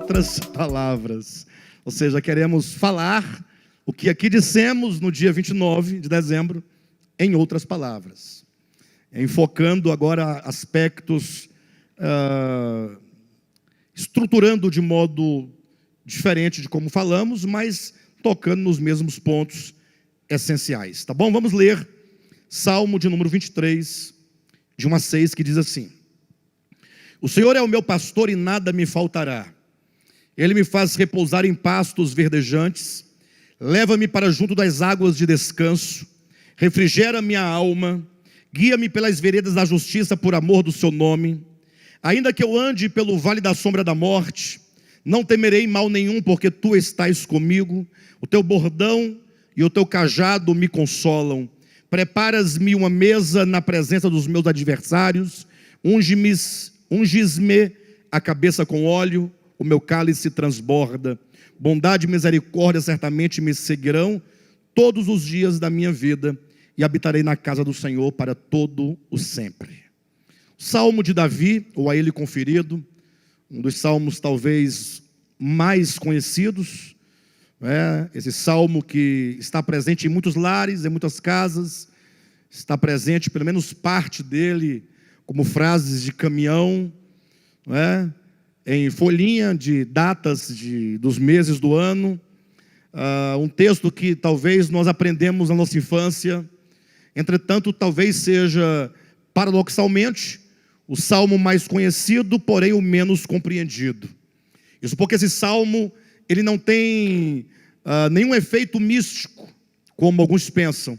outras palavras. Ou seja, queremos falar o que aqui dissemos no dia 29 de dezembro, em outras palavras. Enfocando agora aspectos, estruturando de modo diferente de como falamos, mas tocando nos mesmos pontos essenciais. Tá bom? Vamos ler Salmo de número 23, de 1 a 6, que diz assim: O Senhor é o meu pastor e nada me faltará. Ele me faz repousar em pastos verdejantes, leva-me para junto das águas de descanso, refrigera minha alma, guia-me pelas veredas da justiça por amor do seu nome. Ainda que eu ande pelo vale da sombra da morte, não temerei mal nenhum, porque tu estás comigo. O teu bordão e o teu cajado me consolam. Preparas-me uma mesa na presença dos meus adversários, unges-me a cabeça com óleo, o meu cálice transborda. Bondade e misericórdia certamente me seguirão todos os dias da minha vida, e habitarei na casa do Senhor para todo o sempre. Salmo de Davi, ou a ele conferido, um dos salmos talvez mais conhecidos, esse salmo que está presente em muitos lares, em muitas casas, está presente, pelo menos parte dele, como frases de caminhão, em folhinha de datas dos meses do ano, um texto que talvez nós aprendemos na nossa infância. Entretanto, talvez seja, paradoxalmente, o salmo mais conhecido, porém o menos compreendido. Isso porque esse salmo, ele não tem nenhum efeito místico, como alguns pensam.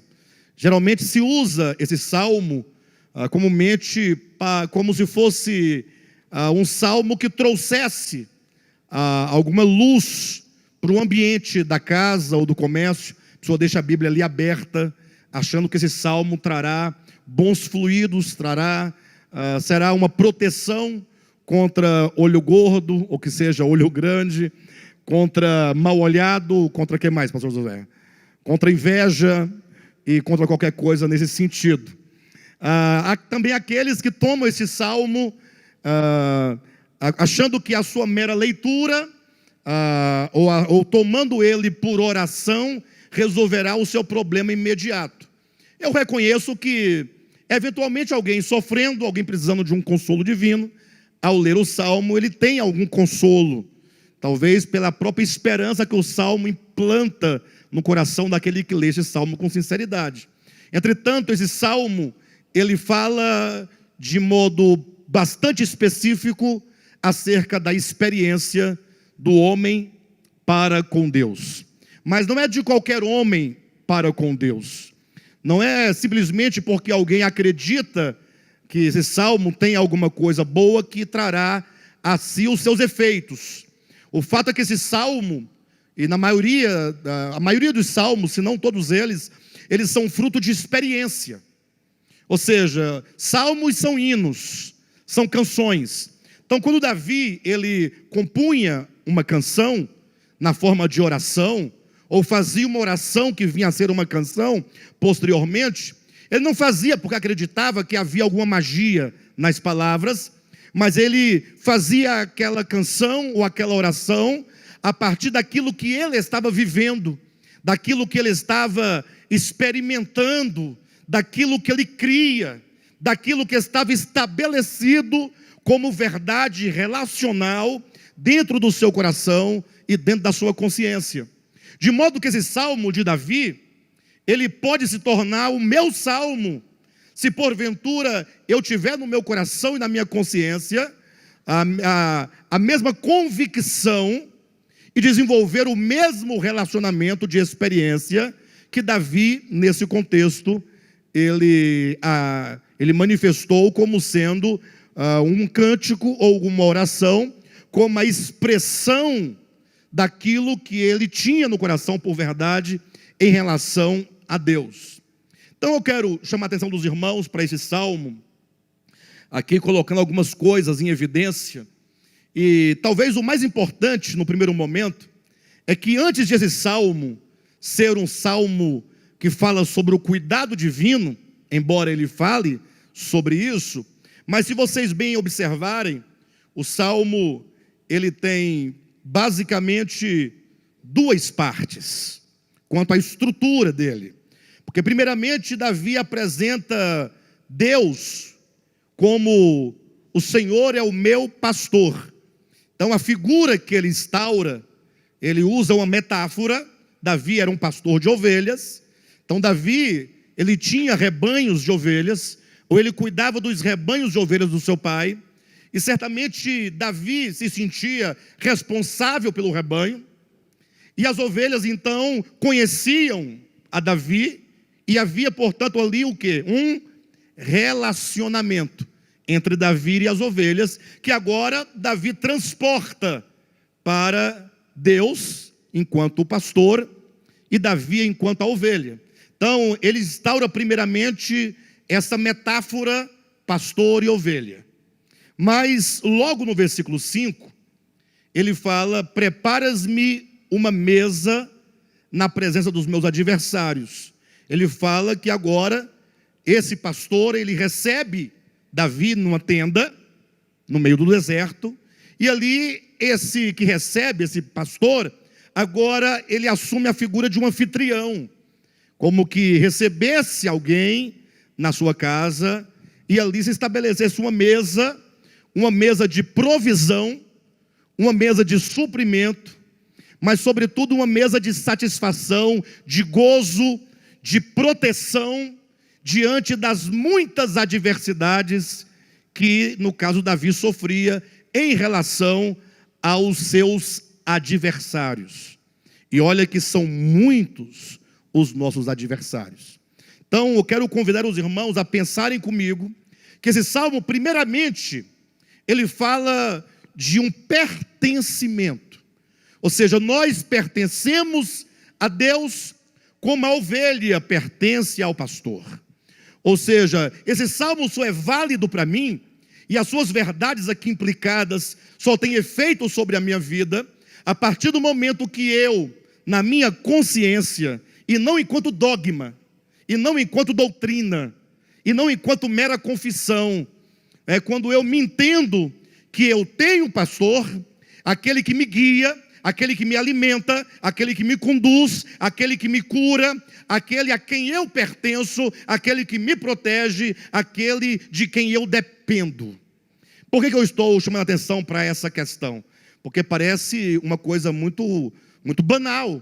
Geralmente se usa esse salmo comumente como se fosse um salmo que trouxesse alguma luz para o ambiente da casa ou do comércio. A pessoa deixa a Bíblia ali aberta, achando que esse salmo trará bons fluidos, será uma proteção contra olho gordo, ou que seja olho grande, contra mal olhado, contra o que mais, pastor José? Contra inveja e contra qualquer coisa nesse sentido. Há também aqueles que tomam esse salmo achando que a sua mera leitura, ou tomando ele por oração, resolverá o seu problema imediato. Eu reconheço que, eventualmente, alguém sofrendo, alguém precisando de um consolo divino, ao ler o salmo, ele tem algum consolo, talvez pela própria esperança que o salmo implanta no coração daquele que lê esse salmo com sinceridade. Entretanto, esse salmo, ele fala de modo bastante específico acerca da experiência do homem para com Deus. Mas não é de qualquer homem para com Deus. Não é simplesmente porque alguém acredita que esse salmo tem alguma coisa boa que trará a si os seus efeitos. O fato é que esse salmo, e a maioria dos salmos, se não todos eles são fruto de experiência. Ou seja, salmos são hinos, são canções. Então, quando Davi, ele compunha uma canção na forma de oração, ou fazia uma oração que vinha a ser uma canção posteriormente, ele não fazia porque acreditava que havia alguma magia nas palavras, mas ele fazia aquela canção ou aquela oração a partir daquilo que ele estava vivendo, daquilo que ele estava experimentando, daquilo que ele cria, daquilo que estava estabelecido como verdade relacional dentro do seu coração e dentro da sua consciência. De modo que esse salmo de Davi, ele pode se tornar o meu salmo, se porventura eu tiver no meu coração e na minha consciência a mesma convicção e desenvolver o mesmo relacionamento de experiência que Davi, nesse contexto, ele manifestou como sendo um cântico ou uma oração, como a expressão daquilo que ele tinha no coração por verdade em relação a Deus. Então eu quero chamar a atenção dos irmãos para esse salmo, aqui colocando algumas coisas em evidência, e talvez o mais importante no primeiro momento, é que antes de esse salmo ser um salmo que fala sobre o cuidado divino, embora ele fale sobre isso, mas se vocês bem observarem, o salmo, ele tem basicamente duas partes quanto à estrutura dele. Porque, primeiramente, Davi apresenta Deus como o Senhor é o meu pastor. Então, a figura que ele instaura, ele usa uma metáfora. Davi era um pastor de ovelhas. Então, Davi, ele tinha rebanhos de ovelhas, ou ele cuidava dos rebanhos de ovelhas do seu pai. E certamente Davi se sentia responsável pelo rebanho. E as ovelhas, então, conheciam a Davi. E havia, portanto, ali o quê? Um relacionamento entre Davi e as ovelhas, que agora Davi transporta para Deus, enquanto o pastor, e Davi enquanto a ovelha. Então, ele instaura primeiramente essa metáfora pastor e ovelha. Mas, logo no versículo 5, ele fala: preparas-me uma mesa na presença dos meus adversários. Ele fala que agora, esse pastor, ele recebe Davi numa tenda, no meio do deserto, e ali, esse que recebe, esse pastor, agora ele assume a figura de um anfitrião, como que recebesse alguém na sua casa, e ali se estabelecesse uma mesa de provisão, uma mesa de suprimento, mas sobretudo uma mesa de satisfação, de gozo, de proteção, diante das muitas adversidades que, no caso, Davi sofria em relação aos seus adversários. E olha que são muitos os nossos adversários. Então, eu quero convidar os irmãos a pensarem comigo que esse salmo, primeiramente, ele fala de um pertencimento. Ou seja, nós pertencemos a Deus como a ovelha pertence ao pastor. Ou seja, esse salmo só é válido para mim, e as suas verdades aqui implicadas só têm efeito sobre a minha vida, a partir do momento que eu, na minha consciência, e não enquanto dogma, e não enquanto doutrina, e não enquanto mera confissão, é quando eu me entendo que eu tenho um pastor, aquele que me guia, aquele que me alimenta, aquele que me conduz, aquele que me cura, aquele a quem eu pertenço, aquele que me protege, aquele de quem eu dependo. Por que eu estou chamando a atenção para essa questão? Porque parece uma coisa muito, muito banal.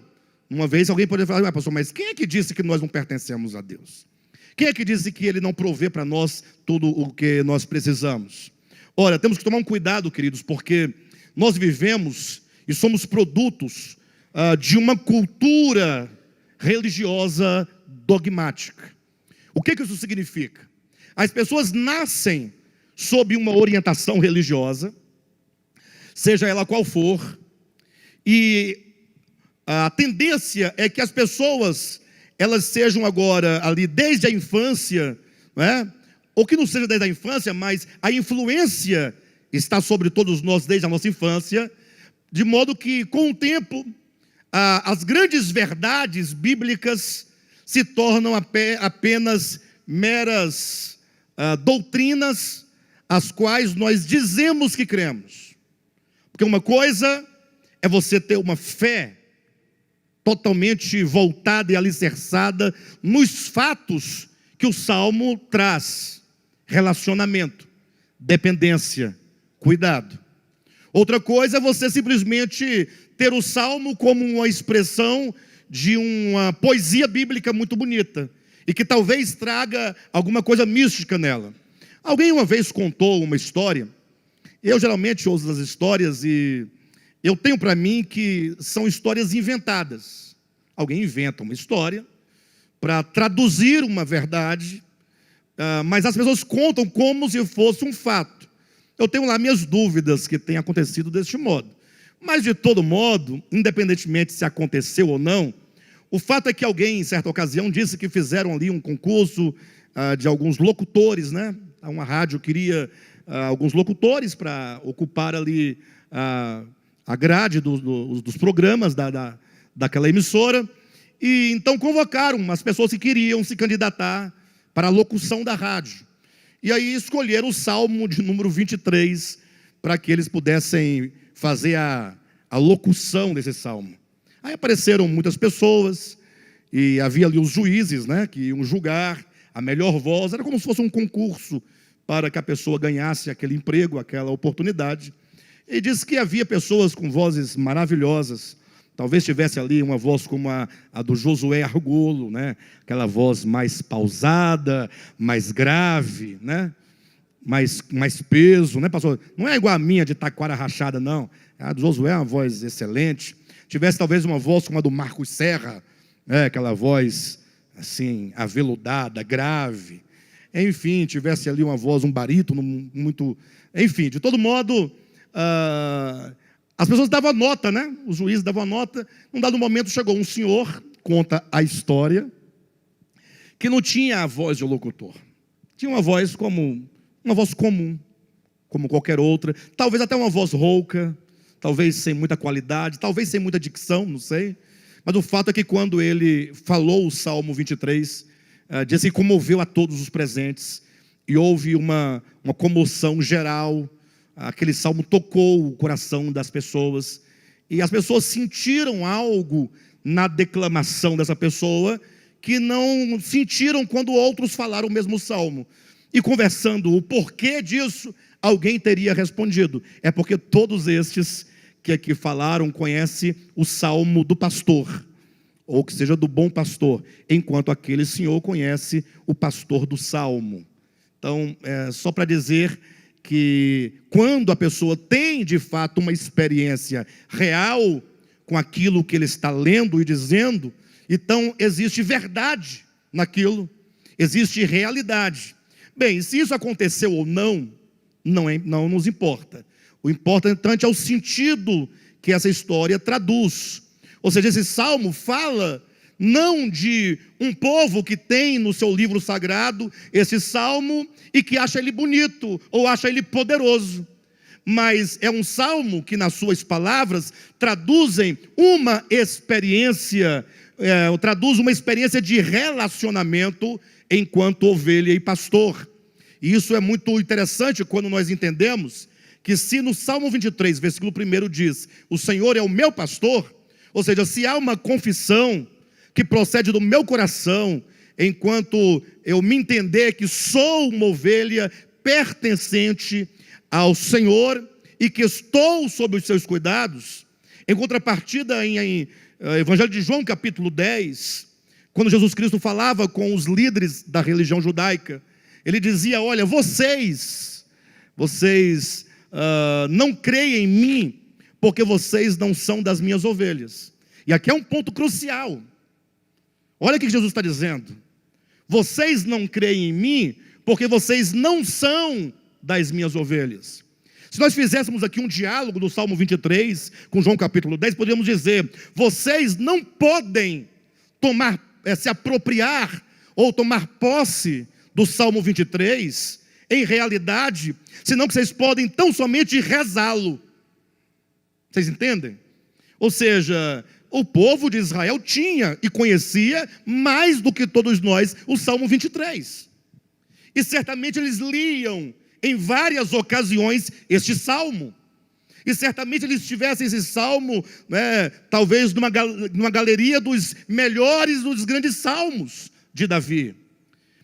Uma vez alguém poderia falar: pastor, mas quem é que disse que nós não pertencemos a Deus? Quem é que disse que Ele não provê para nós tudo o que nós precisamos? Ora, temos que tomar um cuidado, queridos, porque nós vivemos e somos produtos de uma cultura religiosa dogmática. O que isso significa? As pessoas nascem sob uma orientação religiosa, seja ela qual for, e a tendência é que as pessoas, elas sejam agora ali desde a infância, não é? Ou que não seja desde a infância, mas a influência está sobre todos nós desde a nossa infância, de modo que, com o tempo, as grandes verdades bíblicas se tornam apenas meras doutrinas, as quais nós dizemos que cremos. Porque uma coisa é você ter uma fé totalmente voltada e alicerçada nos fatos que o Salmo traz: relacionamento, dependência, cuidado. Outra coisa é você simplesmente ter o Salmo como uma expressão de uma poesia bíblica muito bonita, e que talvez traga alguma coisa mística nela. Alguém uma vez contou uma história. Eu geralmente ouço as histórias e eu tenho para mim que são histórias inventadas. Alguém inventa uma história para traduzir uma verdade, mas as pessoas contam como se fosse um fato. Eu tenho lá minhas dúvidas que tenha acontecido deste modo. Mas, de todo modo, independentemente se aconteceu ou não, o fato é que alguém, em certa ocasião, disse que fizeram ali um concurso de alguns locutores, né? Uma rádio queria alguns locutores para ocupar ali a grade dos programas daquela emissora. E então convocaram as pessoas que queriam se candidatar para a locução da rádio. E aí escolheram o Salmo de número 23 para que eles pudessem fazer a a locução desse salmo. Aí apareceram muitas pessoas, e havia ali os juízes, né, que iam julgar a melhor voz. Era como se fosse um concurso para que a pessoa ganhasse aquele emprego, aquela oportunidade. E diz que havia pessoas com vozes maravilhosas. Talvez tivesse ali uma voz como a do Josué Argolo, né? Aquela voz mais pausada, mais grave, né? mais peso, né, pastor? Não é igual a minha de taquara rachada, não. A do Josué é uma voz excelente. Tivesse talvez uma voz como a do Marcos Serra, aquela voz assim, aveludada, grave. Enfim, tivesse ali uma voz, um barítono muito... Enfim, de todo modo, as pessoas davam nota, né? Os juízes davam nota. Num dado momento chegou um senhor, conta a história, que não tinha a voz de locutor. Tinha uma voz comum, como qualquer outra. Talvez até uma voz rouca, talvez sem muita qualidade, talvez sem muita dicção, não sei. Mas o fato é que quando ele falou o Salmo 23, diz que comoveu a todos os presentes, e houve uma comoção geral. Aquele salmo tocou o coração das pessoas, e as pessoas sentiram algo na declamação dessa pessoa, que não sentiram quando outros falaram o mesmo salmo. E conversando o porquê disso, alguém teria respondido: é porque todos estes que aqui falaram conhecem o salmo do pastor, ou que seja do bom pastor, enquanto aquele senhor conhece o pastor do salmo. Então, só para dizer que quando a pessoa tem de fato uma experiência real com aquilo que ele está lendo e dizendo, então existe verdade naquilo, existe realidade. Bem, se isso aconteceu ou não, não nos importa. O importante é o sentido que essa história traduz. Ou seja, esse salmo fala não de um povo que tem no seu livro sagrado esse salmo e que acha ele bonito ou acha ele poderoso, mas é um salmo que, nas suas palavras, traduzem uma experiência, de relacionamento enquanto ovelha e pastor. E isso é muito interessante quando nós entendemos que, se no Salmo 23, versículo 1 diz: o Senhor é o meu pastor, ou seja, se há uma confissão que procede do meu coração, enquanto eu me entender que sou uma ovelha pertencente ao Senhor e que estou sob os seus cuidados. Em contrapartida, em Evangelho de João, capítulo 10, quando Jesus Cristo falava com os líderes da religião judaica, ele dizia: olha, vocês não creem em mim, porque vocês não são das minhas ovelhas. E aqui é um ponto crucial. Olha o que Jesus está dizendo: vocês não creem em mim, porque vocês não são das minhas ovelhas. Se nós fizéssemos aqui um diálogo do Salmo 23 com João capítulo 10, poderíamos dizer: vocês não podem se apropriar ou tomar posse do Salmo 23, em realidade, senão que vocês podem tão somente rezá-lo. Vocês entendem? Ou seja, o povo de Israel tinha e conhecia mais do que todos nós o Salmo 23. E certamente eles liam em várias ocasiões este salmo. E certamente eles tivessem esse salmo, talvez numa galeria dos melhores, dos grandes salmos de Davi.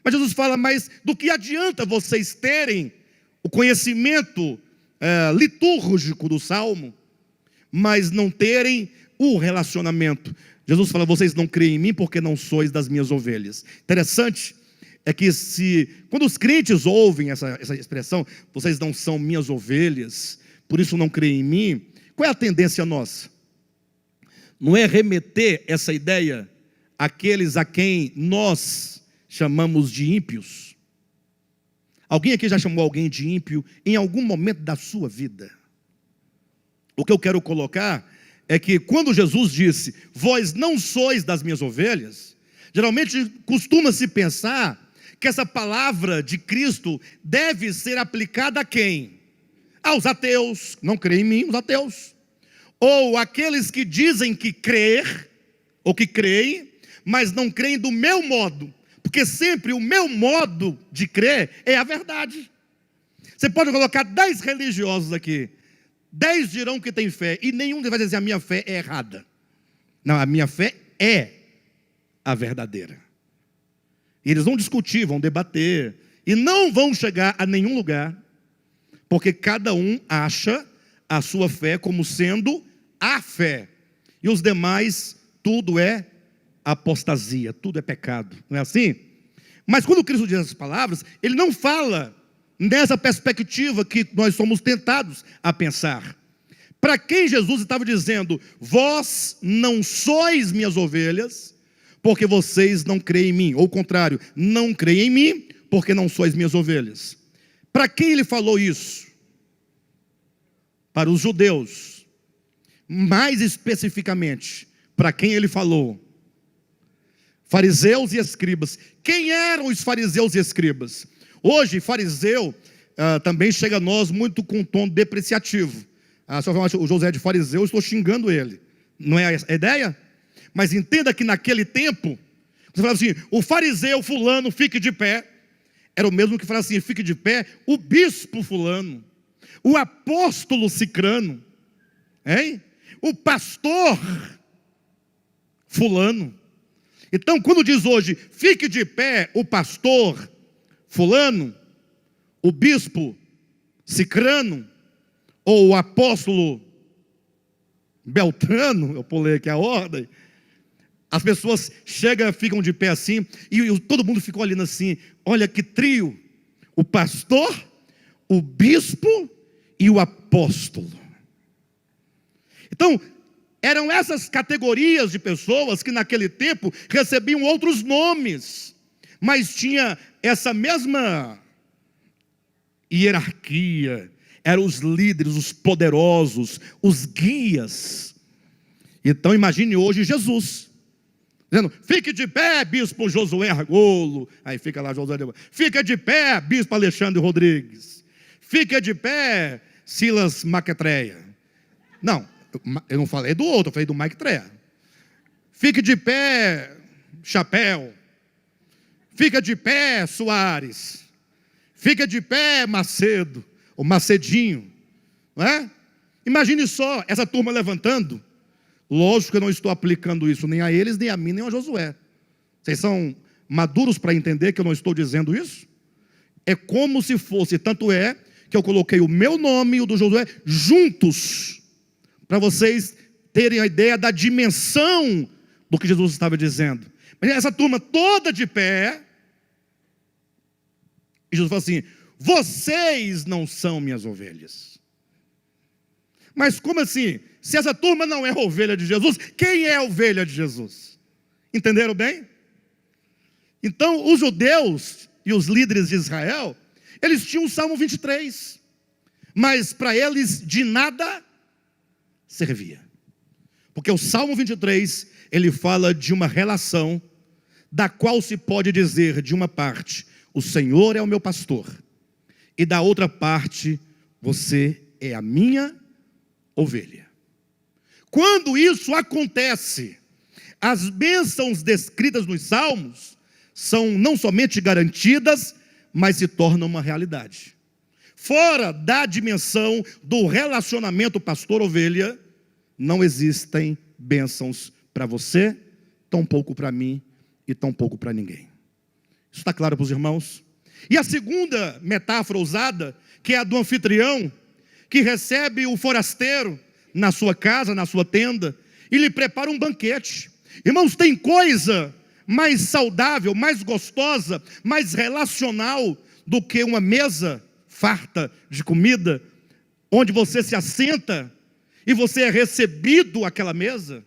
Mas Jesus fala: mas do que adianta vocês terem o conhecimento litúrgico do salmo, mas não terem o relacionamento? Jesus fala: vocês não creem em mim porque não sois das minhas ovelhas. Interessante é que quando os crentes ouvem essa expressão, vocês não são minhas ovelhas, por isso não creem em mim, qual é a tendência nossa? Não é remeter essa ideia àqueles a quem nós chamamos de ímpios? Alguém aqui já chamou alguém de ímpio em algum momento da sua vida? O que eu quero colocar é que quando Jesus disse: vós não sois das minhas ovelhas, geralmente costuma-se pensar que essa palavra de Cristo deve ser aplicada a quem? Aos ateus, não creem em mim, os ateus. Ou aqueles que dizem que crer, ou que creem, mas não creem do meu modo, porque sempre o meu modo de crer é a verdade. Você pode colocar 10 religiosos aqui, 10 dirão que tem fé, e nenhum vai dizer a minha fé é errada. Não, a minha fé é a verdadeira. E eles vão discutir, vão debater, e não vão chegar a nenhum lugar, porque cada um acha a sua fé como sendo a fé. E os demais, tudo é apostasia, tudo é pecado. Não é assim? Mas quando Cristo diz essas palavras, Ele não fala nessa perspectiva que nós somos tentados a pensar. Para quem Jesus estava dizendo: vós não sois minhas ovelhas, porque vocês não creem em mim. Ou o contrário, não creem em mim, porque não sois minhas ovelhas. Para quem Ele falou isso? Para os judeus. Mais especificamente, para quem Ele falou? Fariseus e escribas. Quem eram os fariseus e escribas? Hoje, fariseu também chega a nós muito com um tom depreciativo. Se eu falar o José de fariseu, eu estou xingando ele. Não é a ideia? Mas entenda que naquele tempo, você falava assim: o fariseu fulano, fique de pé. Era o mesmo que falava assim: fique de pé o bispo fulano, o apóstolo cicrano, hein? O pastor fulano. Então, quando diz hoje, fique de pé o pastor fulano, o bispo cicrano, ou o apóstolo Beltrano, eu pulei aqui a ordem, as pessoas chegam, ficam de pé assim, e todo mundo ficou olhando assim: olha que trio, o pastor, o bispo e o apóstolo. Então, eram essas categorias de pessoas que naquele tempo recebiam outros nomes, mas tinha essa mesma hierarquia. Eram os líderes, os poderosos, os guias. Então imagine hoje Jesus dizendo: fique de pé, bispo Josué Argolo. Aí fica lá Josué, fica de pé, bispo Alexandre Rodrigues. Fica de pé, Silas Maquetreia. Não, eu não falei do outro, eu falei do Maquetreia. Fique de pé, Chapéu. Fica de pé, Soares. Fica de pé, Macedo. O Macedinho, não é? Imagine só essa turma levantando. Lógico que eu não estou aplicando isso nem a eles, nem a mim, nem a Josué. Vocês são maduros para entender que eu não estou dizendo isso? É como se fosse, tanto é que eu coloquei o meu nome e o do Josué juntos, para vocês terem a ideia da dimensão do que Jesus estava dizendo. Mas essa turma toda de pé, e Jesus fala assim: vocês não são minhas ovelhas. Mas como assim? Se essa turma não é ovelha de Jesus, quem é a ovelha de Jesus? Entenderam bem? Então, os judeus e os líderes de Israel, eles tinham o Salmo 23, mas para eles de nada servia. Porque o Salmo 23, ele fala de uma relação, da qual se pode dizer, de uma parte, o Senhor é o meu pastor, e da outra parte, você é a minha ovelha. Quando isso acontece, as bênçãos descritas nos Salmos são não somente garantidas, mas se tornam uma realidade. Fora da dimensão do relacionamento pastor-ovelha, não existem bênçãos para você, tampouco para mim e tampouco para ninguém. Isso está claro para os irmãos? E a segunda metáfora usada, que é a do anfitrião, que recebe o forasteiro na sua casa, na sua tenda, e lhe prepara um banquete. Irmãos, tem coisa mais saudável, mais gostosa, mais relacional do que uma mesa farta de comida, onde você se assenta e você é recebido àquela mesa?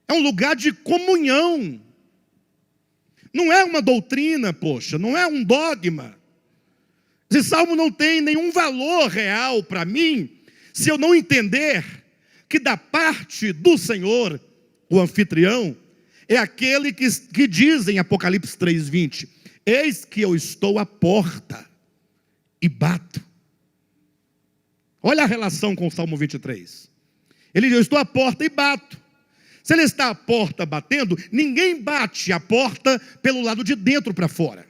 É um lugar de comunhão. Não é uma doutrina, poxa, não é um dogma. Esse salmo não tem nenhum valor real para mim, se eu não entender que da parte do Senhor, o anfitrião, é aquele que diz em Apocalipse 3:20, eis que eu estou à porta e bato. Olha a relação com o Salmo 23. Ele diz: eu estou à porta e bato. Se ele está à porta batendo, ninguém bate a porta pelo lado de dentro para fora.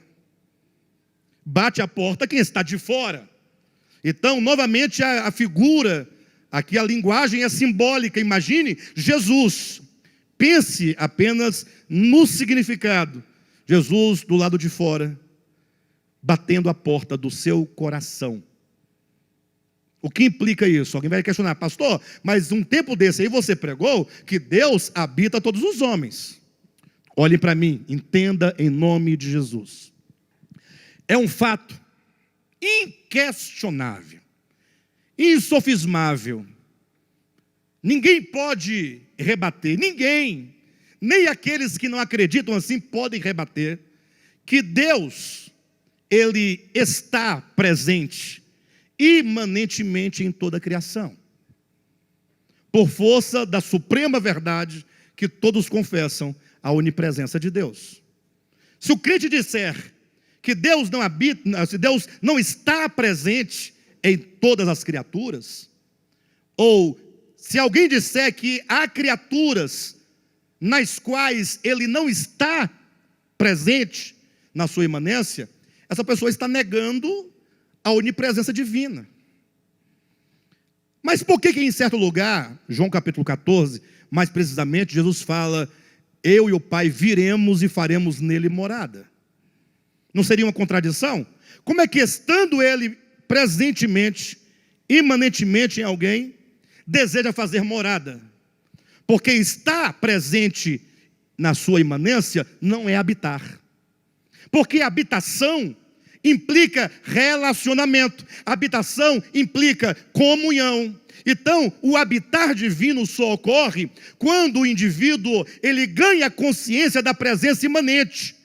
Bate a porta quem está de fora. Então, novamente, a figura Aqui a linguagem é simbólica. Imagine Jesus. Pense apenas no significado. Jesus do lado de fora, batendo a porta do seu coração. O que implica isso? Alguém vai questionar, pastor, mas um tempo desse aí você pregou que Deus habita todos os homens. Olhem para mim, entenda em nome de Jesus. É um fato inquestionável, insofismável. Ninguém pode rebater, ninguém, nem aqueles que não acreditam assim podem rebater, que Deus, Ele está presente imanentemente em toda a criação, por força da suprema verdade que todos confessam, a onipresença de Deus. Se o crente disser que Deus não habita, se Deus não está presente em todas as criaturas, ou se alguém disser que há criaturas nas quais Ele não está presente na sua imanência, essa pessoa está negando a onipresença divina. Mas por que em certo lugar, João capítulo 14, mais precisamente, Jesus fala, eu e o Pai viremos e faremos nele morada? Não seria uma contradição? Como é que estando Ele presentemente, imanentemente em alguém, deseja fazer morada? Porque estar presente na sua imanência não é habitar. Porque habitação implica relacionamento. Habitação implica comunhão. Então, o habitar divino só ocorre quando o indivíduo ele ganha consciência da presença imanente.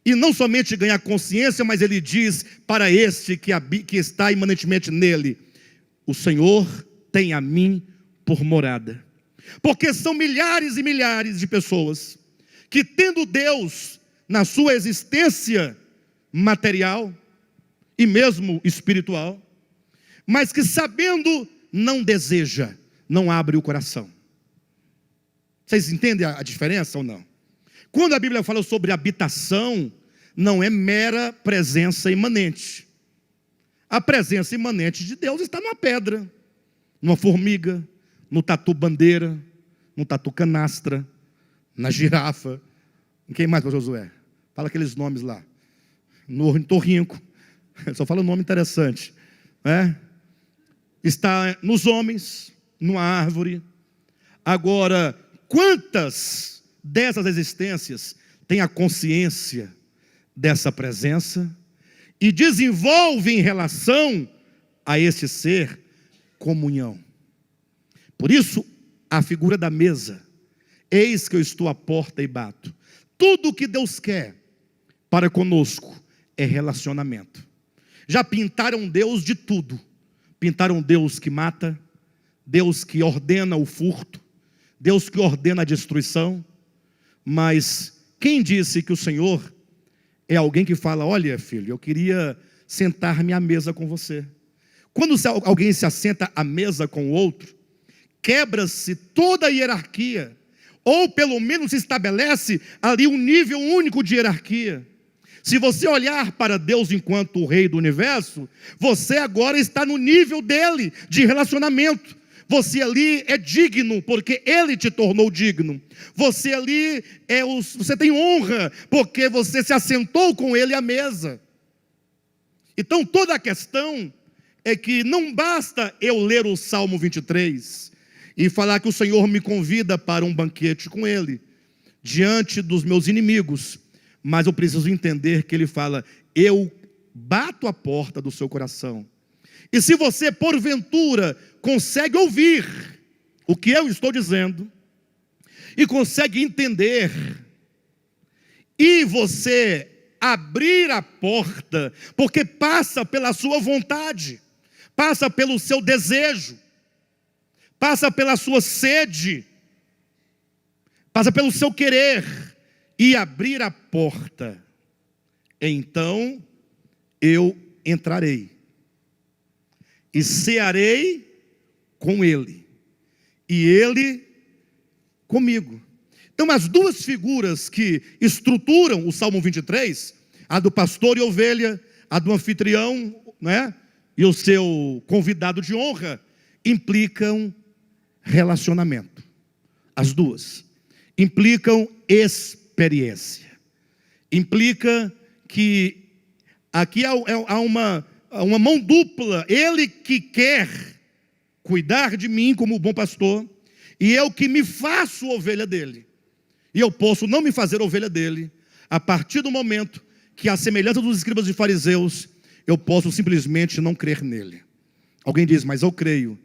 E não somente ganha consciência, mas ele diz para este que está imanentemente nele, o Senhor tem a mim por morada. Porque são milhares e milhares de pessoas que, tendo Deus na sua existência material e mesmo espiritual, mas que sabendo não deseja, não abre o coração. Vocês entendem a diferença ou não? Quando a Bíblia fala sobre habitação, não é mera presença imanente. A presença imanente de Deus está numa pedra, numa formiga, no tatu-bandeira, no tatu-canastra, na girafa. Quem mais, pastor Josué? Fala aqueles nomes lá. No ornitorrinco. Só fala um nome interessante. Está nos homens, numa árvore. Agora, quantas dessas existências têm a consciência dessa presença e desenvolvem em relação a esse ser comunhão? Por isso, a figura da mesa. Eis que eu estou à porta e bato. Tudo o que Deus quer para conosco é relacionamento. Já pintaram Deus de tudo. Pintaram Deus que mata, Deus que ordena o furto, Deus que ordena a destruição. Mas quem disse que o Senhor é alguém que fala, olha filho, eu queria sentar-me à mesa com você. Quando alguém se assenta à mesa com o outro, quebra-se toda a hierarquia, ou pelo menos se estabelece ali um nível único de hierarquia. Se você olhar para Deus enquanto o Rei do Universo, você agora está no nível dele, de relacionamento. Você ali é digno, porque Ele te tornou digno. Você ali você tem honra, porque você se assentou com Ele à mesa. Então toda a questão é que não basta eu ler o Salmo 23 e falar que o Senhor me convida para um banquete com Ele, diante dos meus inimigos. Mas eu preciso entender que Ele fala, eu bato a porta do seu coração. E se você, porventura, consegue ouvir o que eu estou dizendo, e consegue entender, e você abrir a porta, porque passa pela sua vontade, passa pelo seu desejo, passa pela sua sede, passa pelo seu querer, e abrir a porta, então eu entrarei, e cearei com Ele, e Ele comigo. Então as duas figuras que estruturam o Salmo 23, a do pastor e ovelha, a do anfitrião, né, e o seu convidado de honra, implicam relacionamento. As duas implicam experiência. Implica que aqui há uma mão dupla. Ele que quer cuidar de mim como bom pastor, e eu que me faço ovelha dele. E eu posso não me fazer ovelha dele a partir do momento que, à semelhança dos escribas e fariseus, eu posso simplesmente não crer nele. Alguém diz, mas eu creio.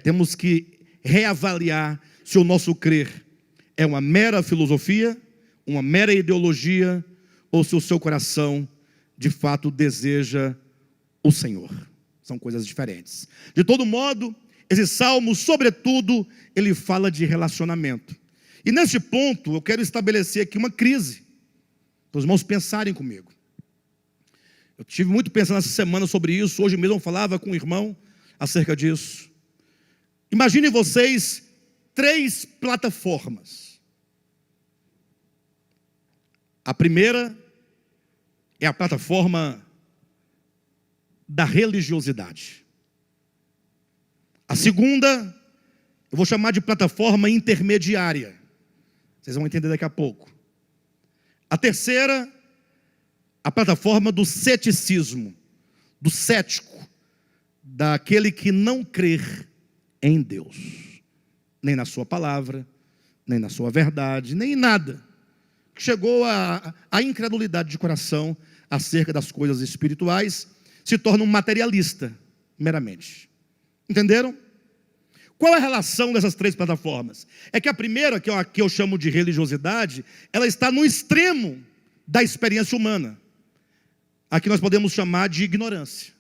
Temos que reavaliar se o nosso crer é uma mera filosofia, uma mera ideologia, ou se o seu coração de fato deseja o Senhor. São coisas diferentes. De todo modo, esse salmo, sobretudo, ele fala de relacionamento. E neste ponto, eu quero estabelecer aqui uma crise, para os irmãos pensarem comigo. Eu tive muito pensando essa semana sobre isso. Hoje mesmo eu falava com um irmão acerca disso. Imaginem vocês 3 plataformas. A primeira é a plataforma da religiosidade. A segunda, eu vou chamar de plataforma intermediária. Vocês vão entender daqui a pouco. A terceira, a plataforma do ceticismo, do cético, daquele que não crer em Deus, nem na sua palavra, nem na sua verdade, nem em nada. Chegou à incredulidade de coração acerca das coisas espirituais, se torna um materialista, meramente. Entenderam? Qual é a relação dessas 3 plataformas? É que a primeira, que eu chamo de religiosidade, ela está no extremo da experiência humana. Aqui nós podemos chamar de ignorância.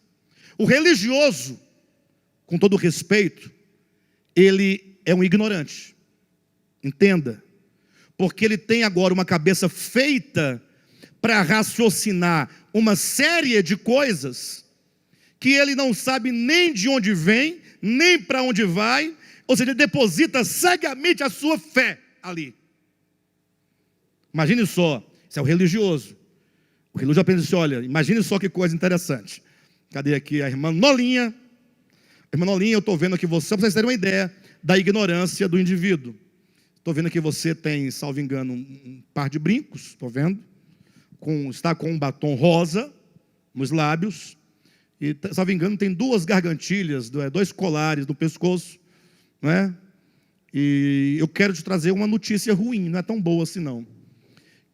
O religioso, com todo respeito, ele é um ignorante. Entenda. Porque ele tem agora uma cabeça feita para raciocinar uma série de coisas que ele não sabe nem de onde vem, nem para onde vai, ou seja, ele deposita cegamente a sua fé ali. Imagine só, isso é o religioso. O religioso pensa assim, olha, imagine só que coisa interessante. Cadê aqui a irmã Nolinha? Irmã Nolinha, eu estou vendo aqui você, para vocês terem uma ideia da ignorância do indivíduo. Estou vendo que você tem, salvo engano, um par de brincos, estou vendo, está com um batom rosa nos lábios, e, salvo engano, tem 2 gargantilhas, 2 colares no pescoço, não é? E eu quero te trazer uma notícia ruim, não é tão boa assim não,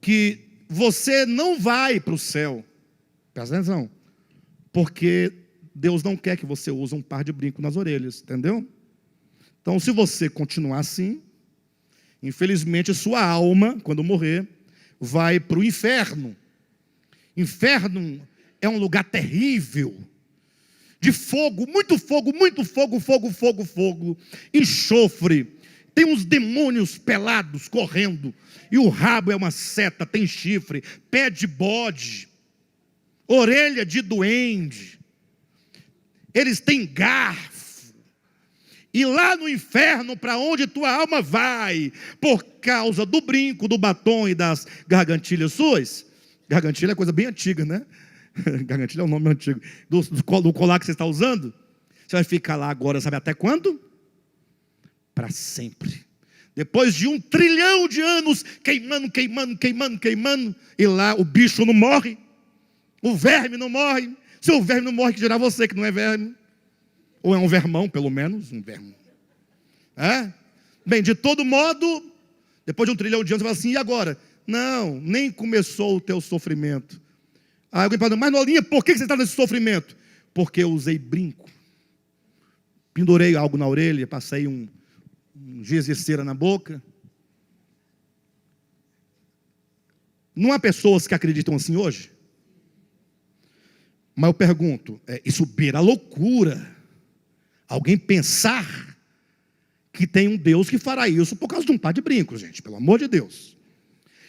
que você não vai para o céu, presta atenção, porque Deus não quer que você use um par de brincos nas orelhas, entendeu? Então, se você continuar assim, infelizmente, sua alma, quando morrer, vai para o inferno. Inferno é um lugar terrível, de fogo, muito fogo, muito fogo, fogo, fogo, fogo, enxofre. Tem uns demônios pelados correndo, e o rabo é uma seta, tem chifre, pé de bode, orelha de duende. Eles têm garfo. E lá no inferno, para onde tua alma vai, por causa do brinco, do batom e das gargantilhas suas. Gargantilha é coisa bem antiga, né? Gargantilha é um nome antigo. Do colar que você está usando. Você vai ficar lá agora, sabe até quando? Para sempre. Depois de 1 trilhão de anos, queimando, queimando, queimando, queimando. E lá o bicho não morre. O verme não morre. Se o verme não morre, que dirá você que não é verme? Ou é um vermão, pelo menos, um verme. Bem, de todo modo, depois de 1 trilhão de anos, você fala assim, e agora? Não, nem começou o teu sofrimento. Aí alguém fala, mas Nolinha, por que você está nesse sofrimento? Porque eu usei brinco. Pendurei algo na orelha, passei um giz de cera na boca. Não há pessoas que acreditam assim hoje? Mas eu pergunto, isso beira a loucura. Alguém pensar que tem um Deus que fará isso por causa de um par de brincos, gente, pelo amor de Deus.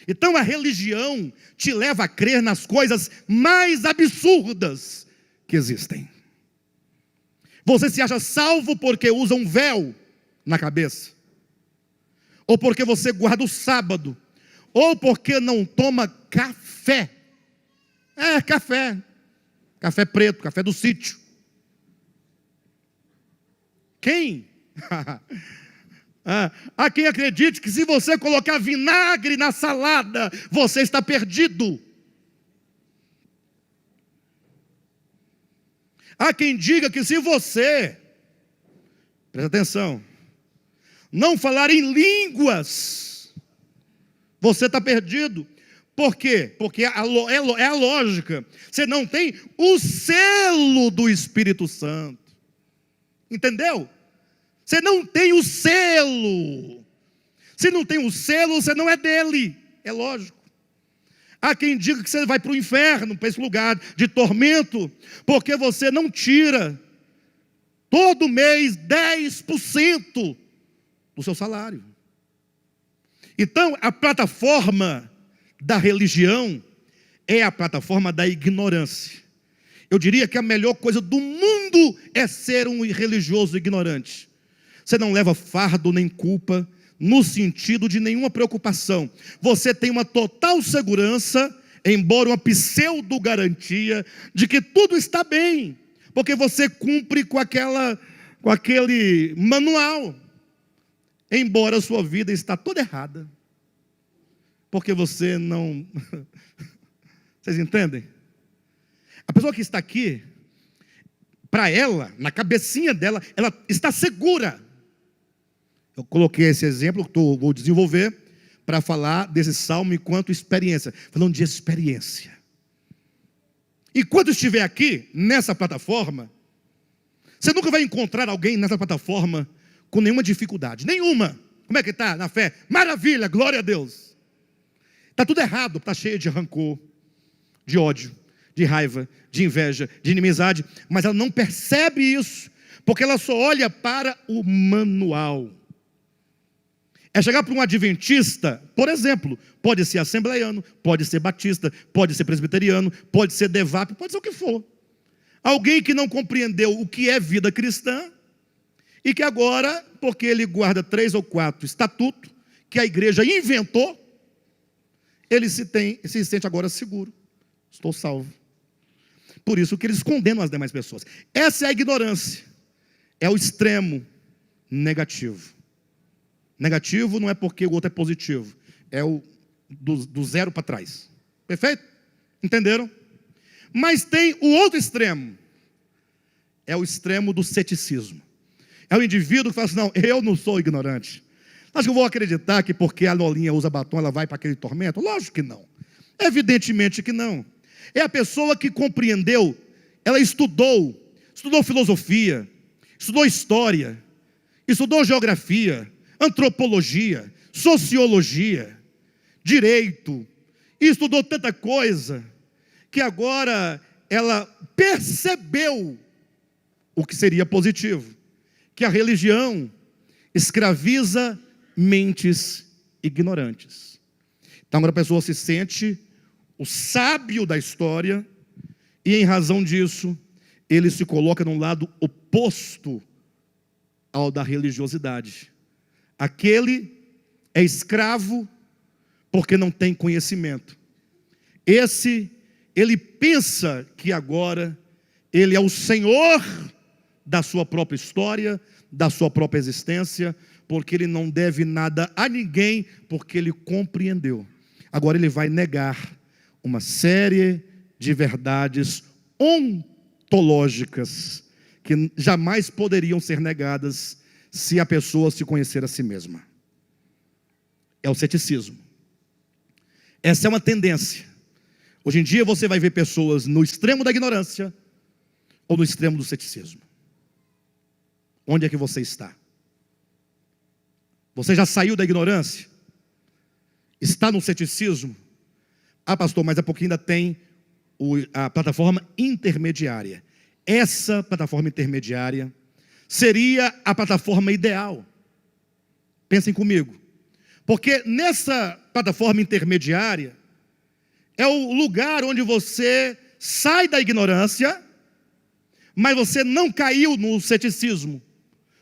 Então a religião te leva a crer nas coisas mais absurdas que existem. Você se acha salvo porque usa um véu na cabeça, ou porque você guarda o sábado, ou porque não toma café. Café preto, café do sítio. Quem? Há quem acredite que se você colocar vinagre na salada, você está perdido. Há quem diga que se você, presta atenção, não falar em línguas, você está perdido. Por quê? Porque é a lógica. Você não tem o selo do Espírito Santo. Entendeu? Você não tem o selo. Se não tem o selo, você não é dele. É lógico. Há quem diga que você vai para o inferno, para esse lugar de tormento, porque você não tira todo mês 10% do seu salário. Então, a plataforma da religião é a plataforma da ignorância. Eu diria que a melhor coisa do mundo é ser um religioso ignorante. Você não leva fardo nem culpa, no sentido de nenhuma preocupação. Você tem uma total segurança, embora uma pseudo-garantia, de que tudo está bem, porque você cumpre com aquele manual, embora a sua vida está toda errada, porque você não... Vocês entendem? A pessoa que está aqui, para ela, na cabecinha dela, ela está segura. Eu coloquei esse exemplo que vou desenvolver para falar desse salmo enquanto experiência, falando de experiência. Enquanto estiver aqui, nessa plataforma, você nunca vai encontrar alguém nessa plataforma com nenhuma dificuldade, nenhuma. Como é que está na fé? Maravilha, glória a Deus. Está tudo errado, está cheio de rancor, de ódio, de raiva, de inveja, de inimizade, mas ela não percebe isso, porque ela só olha para o manual. É chegar para um adventista, por exemplo, pode ser assembleiano, pode ser batista, pode ser presbiteriano, pode ser devap, pode ser o que for. Alguém que não compreendeu o que é vida cristã, e que agora, porque ele guarda 3 ou 4 estatutos, que a igreja inventou, ele se sente agora seguro. Estou salvo. Por isso que eles condenam as demais pessoas. Essa é a ignorância. É o extremo negativo. Negativo não é porque o outro é positivo. É o do zero para trás. Perfeito? Entenderam? Mas tem o outro extremo. É o extremo do ceticismo. É o indivíduo que fala assim, não, eu não sou ignorante. Acho que eu vou acreditar que porque a Lolinha usa batom, ela vai para aquele tormento? Lógico que não. Evidentemente que não. É a pessoa que compreendeu, ela estudou filosofia, estudou história, estudou geografia, antropologia, sociologia, direito, e estudou tanta coisa, que agora ela percebeu o que seria positivo, que a religião escraviza mentes ignorantes. Então agora a pessoa se sente o sábio da história, e em razão disso, ele se coloca num lado oposto ao da religiosidade. Aquele é escravo porque não tem conhecimento. Esse, ele pensa que agora ele é o senhor da sua própria história, da sua própria existência, porque ele não deve nada a ninguém, porque ele compreendeu. Agora ele vai negar uma série de verdades ontológicas que jamais poderiam ser negadas se a pessoa se conhecer a si mesma. É o ceticismo. Essa é uma tendência. Hoje em dia você vai ver pessoas no extremo da ignorância ou no extremo do ceticismo. Onde é que você está? Você já saiu da ignorância? Está no ceticismo? Ah, pastor, mas é porque ainda tem a plataforma intermediária. Essa plataforma intermediária seria a plataforma ideal. Pensem comigo. Porque nessa plataforma intermediária é o lugar onde você sai da ignorância, mas você não caiu no ceticismo.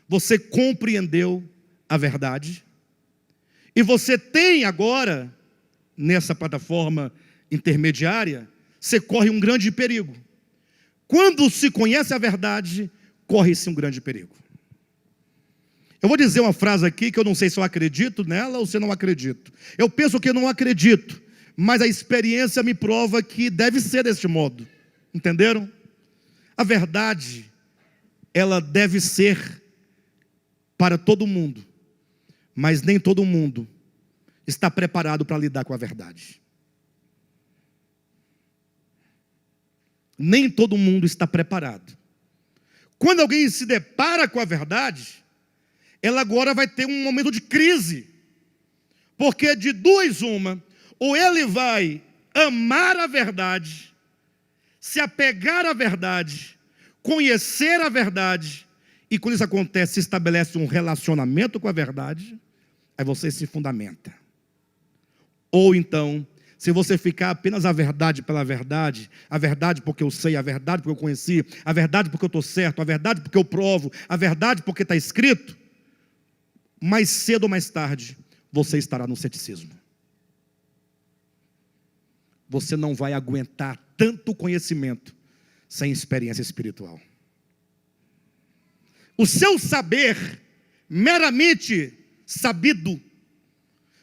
Você compreendeu a verdade. E você tem agora, nessa plataforma intermediária, você corre um grande perigo. Quando se conhece a verdade, corre-se um grande perigo. Eu vou dizer uma frase aqui que eu não sei se eu acredito nela ou se eu não acredito. Eu penso que eu não acredito, mas a experiência me prova que deve ser deste modo. Entenderam? A verdade, ela deve ser para todo mundo, mas nem todo mundo está preparado para lidar com a verdade. Nem todo mundo está preparado. Quando alguém se depara com a verdade, ela agora vai ter um momento de crise, porque de duas uma, ou ele vai amar a verdade, se apegar à verdade, conhecer a verdade, e quando isso acontece, se estabelece um relacionamento com a verdade, aí você se fundamenta. Ou então, se você ficar apenas a verdade pela verdade, a verdade porque eu sei, a verdade porque eu conheci, a verdade porque eu estou certo, a verdade porque eu provo, a verdade porque está escrito, mais cedo ou mais tarde, você estará no ceticismo. Você não vai aguentar tanto conhecimento sem experiência espiritual. O seu saber, meramente sabido,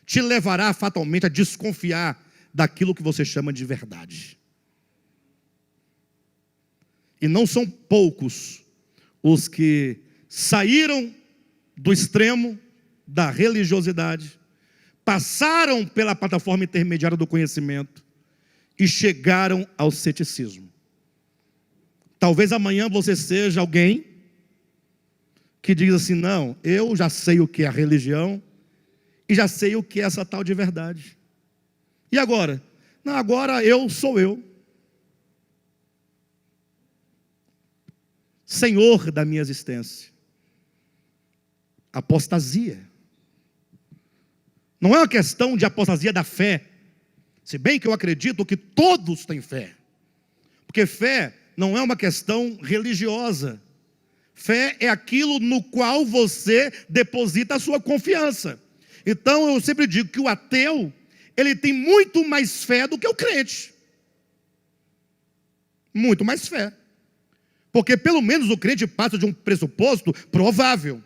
te levará fatalmente a desconfiar daquilo que você chama de verdade. E não são poucos os que saíram do extremo da religiosidade, passaram pela plataforma intermediária do conhecimento e chegaram ao ceticismo. Talvez amanhã você seja alguém que diz assim: não, eu já sei o que é a religião e já sei o que é essa tal de verdade. E agora? Não, agora eu sou eu. Senhor da minha existência. Apostasia. Não é uma questão de apostasia da fé. Se bem que eu acredito que todos têm fé. Porque fé não é uma questão religiosa. Fé é aquilo no qual você deposita a sua confiança. Então eu sempre digo que o ateu, ele tem muito mais fé do que o crente. Muito mais fé. Porque pelo menos o crente passa de um pressuposto provável.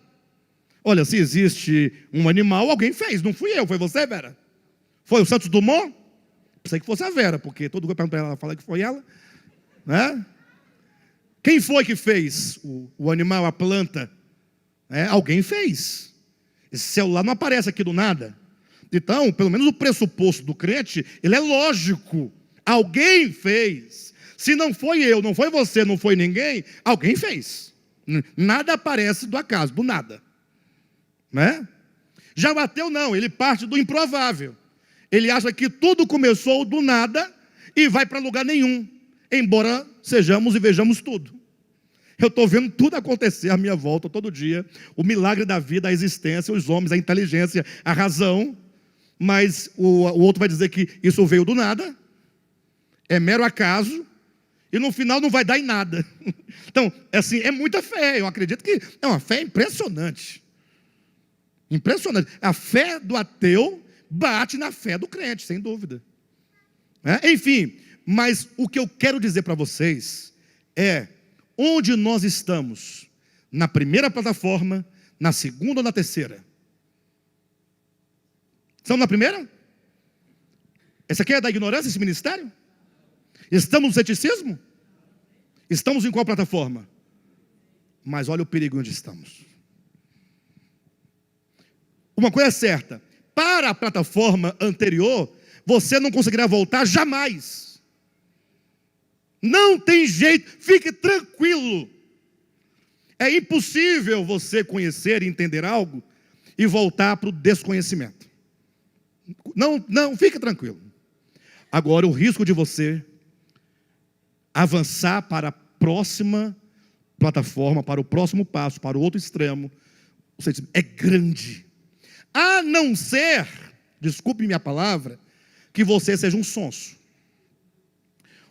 Olha, se existe um animal, alguém fez, não fui eu, foi você, Vera? Foi o Santos Dumont? Pensei que fosse a Vera, porque todo mundo pergunta para ela, fala que foi ela, né? Quem foi que fez o animal, a planta? Alguém fez. Esse celular não aparece aqui do nada. Então, pelo menos o pressuposto do crente, ele é lógico. Alguém fez. Se não foi eu, não foi você, não foi ninguém, alguém fez. Nada aparece do acaso, do nada. Né? Já o ateu não, ele parte do improvável. Ele acha que tudo começou do nada e vai para lugar nenhum, embora sejamos e vejamos tudo. Eu estou vendo tudo acontecer à minha volta todo dia, o milagre da vida, a existência, os homens, a inteligência, a razão, mas o outro vai dizer que isso veio do nada, é mero acaso, e no final não vai dar em nada. Então, assim, é muita fé, eu acredito que é uma fé impressionante. Impressionante. A fé do ateu bate na fé do crente, sem dúvida. Enfim, mas o que eu quero dizer para vocês é onde nós estamos, na primeira plataforma, na segunda ou na terceira? Estamos na primeira? Essa aqui é da ignorância, esse ministério? Estamos no ceticismo? Estamos em qual plataforma? Mas olha o perigo onde estamos. Uma coisa é certa, para a plataforma anterior, você não conseguirá voltar jamais. Não tem jeito, fique tranquilo. É impossível você conhecer e entender algo e voltar para o desconhecimento. Não, fique tranquilo. Agora, o risco de você avançar para a próxima plataforma, para o próximo passo, para o outro extremo, é grande. A não ser, desculpe minha palavra, que você seja um sonso.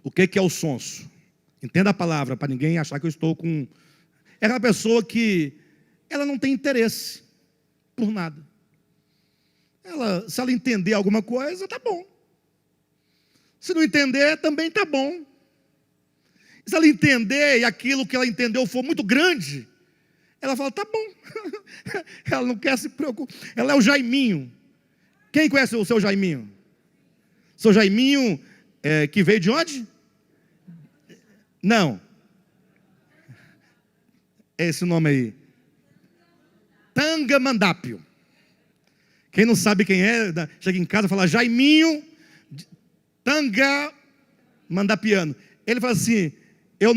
O que é o sonso? Entenda a palavra, para ninguém achar que eu estou com... É uma pessoa que ela não tem interesse por nada. Se ela entender alguma coisa, tá bom. Se não entender, também tá bom. Se ela entender e aquilo que ela entendeu for muito grande, Ela fala, tá bom. Ela não quer se preocupar. Ela é o Jaiminho. Quem conhece o seu Jaiminho? Seu Jaiminho, que veio de onde? Não. É esse o nome aí. Tangamandápio. Quem não sabe quem é, chega em casa e fala, Jaiminho Tangamandapiano. Ele fala assim, eu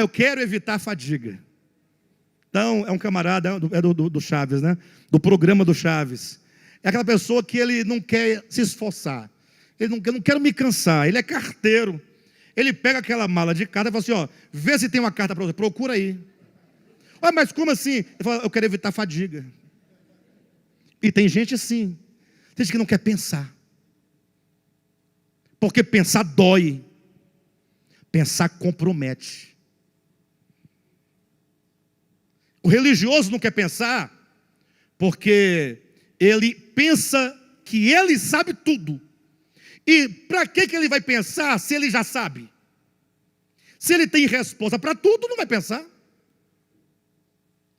quero evitar a fadiga. Então, é um camarada, do Chaves, né? Do programa do Chaves. É aquela pessoa que ele não quer se esforçar. Eu não quero me cansar. Ele é carteiro. Ele pega aquela mala de carta e fala assim, ó, vê se tem uma carta para você, procura aí. Ah, mas como assim? Ele fala, eu quero evitar a fadiga. E tem gente assim, tem gente que não quer pensar. Porque pensar dói. Pensar compromete. O religioso não quer pensar porque ele pensa que ele sabe tudo. E para que ele vai pensar se ele já sabe? Se ele tem resposta para tudo, não vai pensar.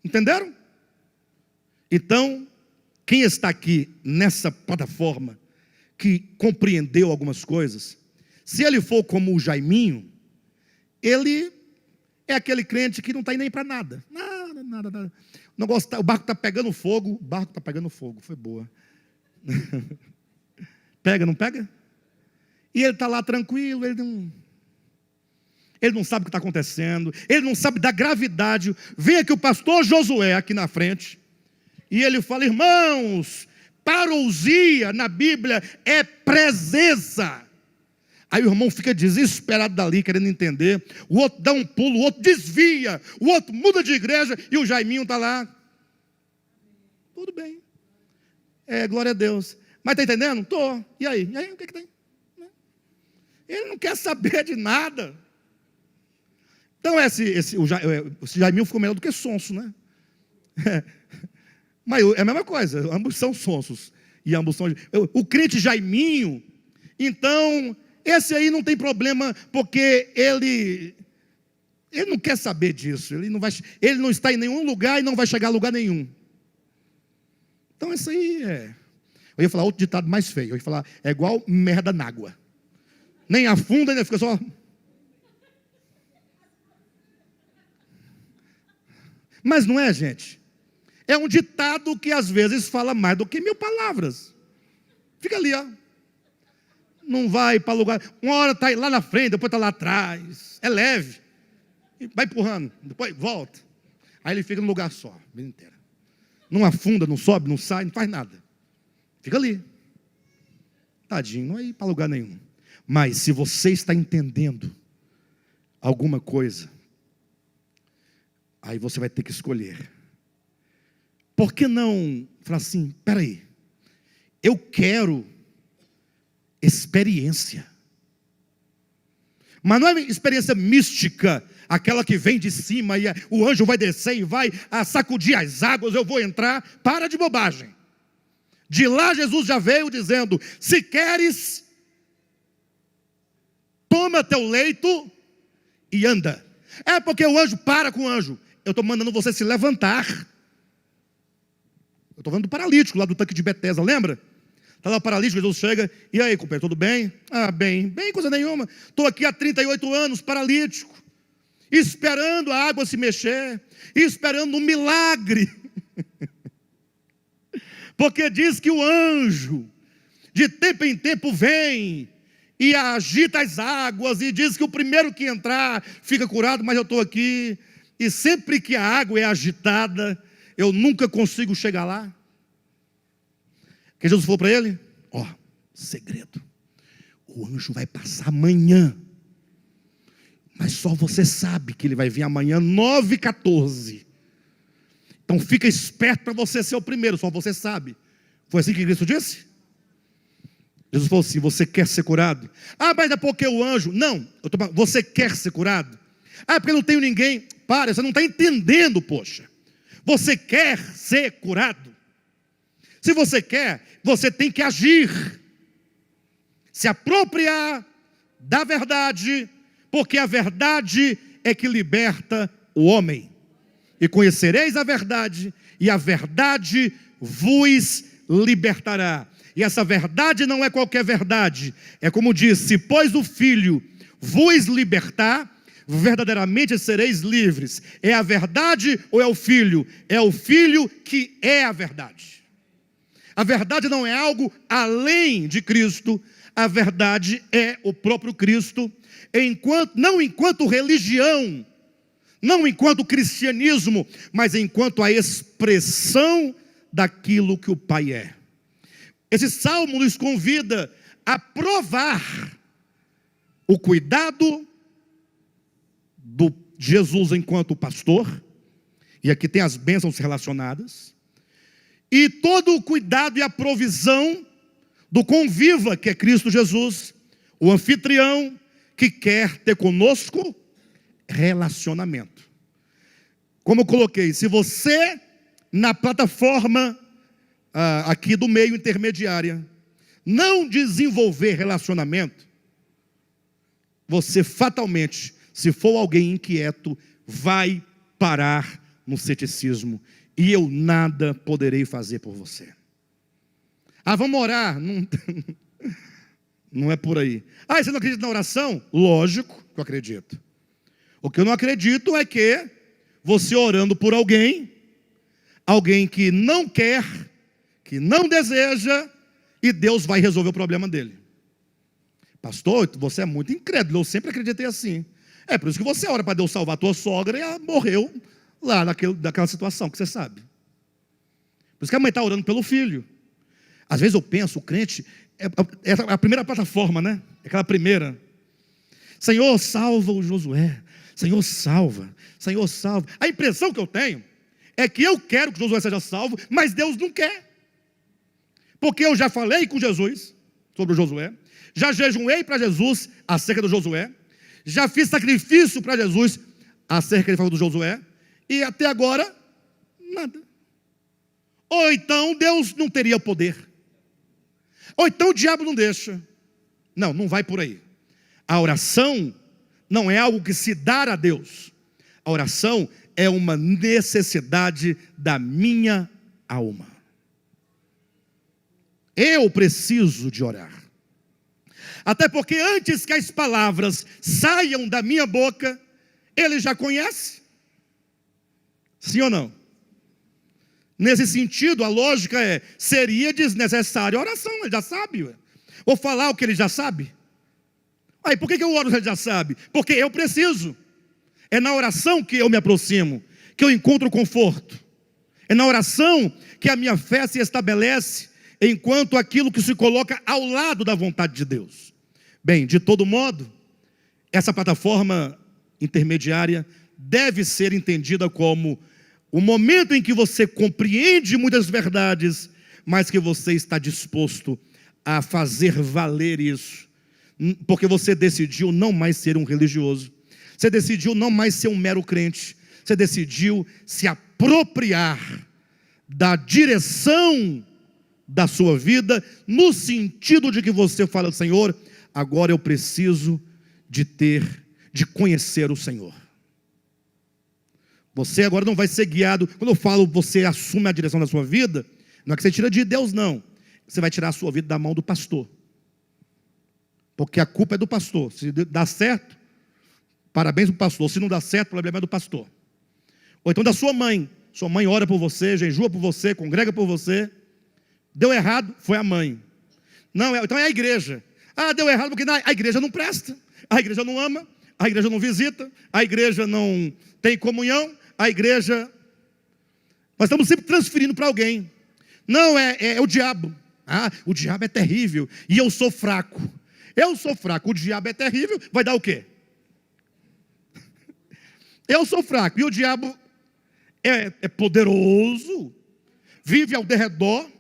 Entenderam? Então, quem está aqui nessa plataforma, que compreendeu algumas coisas, se ele for como o Jaiminho, ele é aquele crente que não está indo nem para nada. Nada. O barco está pegando fogo. Foi boa. Pega, não pega? E ele está lá tranquilo, ele não sabe o que está acontecendo, ele não sabe da gravidade. Vem aqui o pastor Josué aqui na frente, e ele fala, irmãos, parousia na Bíblia é presença. Aí o irmão fica desesperado dali, querendo entender. O outro dá um pulo, o outro desvia, o outro muda de igreja, e o Jaiminho está lá. Tudo bem. Glória a Deus. Mas está entendendo? Estou. E aí? O que tem? Ele não quer saber de nada. Então o Jaiminho ficou melhor do que sonso, né? Mas é a mesma coisa, ambos são sonsos. E ambos são... O crente Jaiminho, então, esse aí não tem problema, porque ele não quer saber disso. Ele não está em nenhum lugar e não vai chegar a lugar nenhum. Então isso aí eu ia falar outro ditado mais feio. Eu ia falar, é igual merda na água. Nem afunda, nem fica só... Mas não é, gente? É um ditado que às vezes fala mais do que 1000 palavras. Fica ali, ó. Não vai para lugar. Uma hora está lá na frente, depois está lá atrás. É leve. E vai empurrando, depois volta. Aí ele fica no lugar só, a vida inteira. Não afunda, não sobe, não sai, não faz nada. Fica ali. Tadinho, não vai ir para lugar nenhum. Mas se você está entendendo alguma coisa, aí você vai ter que escolher. Por que não falar assim, espera aí, eu quero experiência. Mas não é experiência mística, aquela que vem de cima e o anjo vai descer e vai sacudir as águas, eu vou entrar. Para de bobagem. De lá Jesus já veio dizendo, se queres, toma teu leito e anda. É porque o anjo para com o anjo. Eu estou mandando você se levantar. Eu estou falando do paralítico lá do tanque de Betesda, lembra? Está lá o paralítico, Jesus chega, e aí, companheiro, tudo bem? Ah, bem, coisa nenhuma. Estou aqui há 38 anos, paralítico, esperando a água se mexer, esperando um milagre. Porque diz que o anjo, de tempo em tempo, vem e agita as águas, e diz que o primeiro que entrar fica curado, mas eu estou aqui, e sempre que a água é agitada, eu nunca consigo chegar lá. O que Jesus falou para ele? Segredo. O anjo vai passar amanhã. Mas só você sabe que ele vai vir amanhã 9h14. Então fica esperto para você ser o primeiro, só você sabe. Foi assim que Cristo disse? Jesus falou assim, você quer ser curado? Ah, mas é porque o anjo... Não, você quer ser curado? Ah, porque eu não tenho ninguém... Para, você não está entendendo, poxa. Você quer ser curado? Se você quer, você tem que agir. Se apropriar da verdade, porque a verdade é que liberta o homem. e conhecereis a verdade, e a verdade vos libertará. E essa verdade não é qualquer verdade, é como diz: se pois o Filho vos libertar, verdadeiramente sereis livres. É a verdade ou é o Filho? É o Filho que é a verdade. A verdade não é algo além de Cristo, a verdade é o próprio Cristo, não enquanto religião, não enquanto cristianismo, mas enquanto a expressão daquilo que o Pai é. Esse salmo nos convida a provar o cuidado do Jesus enquanto pastor, e aqui tem as bênçãos relacionadas, e todo o cuidado e a provisão do conviva, que é Cristo Jesus, o anfitrião, que quer ter conosco relacionamento. Como eu coloquei, se você na plataforma aqui do meio intermediária não desenvolver relacionamento, você fatalmente, se for alguém inquieto, vai parar no ceticismo, e eu nada poderei fazer por você. Vamos orar? Não é por aí. Você não acredita na oração? Lógico que eu acredito. O que eu não acredito é que você orando por alguém que não quer, que não deseja, e Deus vai resolver o problema dele. Pastor, você é muito incrédulo, eu sempre acreditei assim. É por isso que você ora para Deus salvar a tua sogra e ela morreu lá naquela situação que você sabe. Por isso que a mãe está orando pelo filho. Às vezes eu penso, o crente é a primeira plataforma, né? Aquela primeira. Senhor, salva o Josué. Senhor, salva. Senhor, salva. A impressão que eu tenho é que eu quero que Josué seja salvo, mas Deus não quer. Porque eu já falei com Jesus sobre o Josué, já jejuei para Jesus acerca do Josué, já fiz sacrifício para Jesus acerca do Josué, e até agora, nada. Ou então Deus não teria poder, ou então o diabo não deixa. Não vai por aí. A oração não é algo que se dá a Deus. A oração é uma necessidade da minha alma. Eu preciso de orar. Até porque antes que as palavras saiam da minha boca, Ele já conhece. Sim ou não? Nesse sentido, a lógica seria desnecessária a oração, Ele já sabe. Vou falar o que Ele já sabe. Por que eu oro se Ele já sabe? Porque eu preciso. É na oração que eu me aproximo, que eu encontro conforto. É na oração que a minha fé se estabelece, enquanto aquilo que se coloca ao lado da vontade de Deus. Bem, de todo modo, essa plataforma intermediária deve ser entendida como o momento em que você compreende muitas verdades, mas que você está disposto a fazer valer isso, porque você decidiu não mais ser um religioso, você decidiu não mais ser um mero crente, você decidiu se apropriar da direção da sua vida, no sentido de que você fala: Senhor, agora eu preciso de conhecer o Senhor. Você agora não vai ser guiado. Quando eu falo você assume a direção da sua vida, não é que você tira de Deus, não. Você vai tirar a sua vida da mão do pastor, porque a culpa é do pastor. Se dá certo, parabéns para o pastor. Se não dá certo, o problema é do pastor. Ou então da sua mãe. Sua mãe ora por você, jejua por você, congrega por você. Deu errado, foi a mãe. Não, então é a igreja. Deu errado porque a igreja não presta, a igreja não ama, a igreja não visita, a igreja não tem comunhão, a igreja... Nós estamos sempre transferindo para alguém. Não, é o diabo. O diabo é terrível e eu sou fraco. Eu sou fraco, o diabo é terrível, vai dar o quê? Eu sou fraco e o diabo é poderoso, vive ao derredor.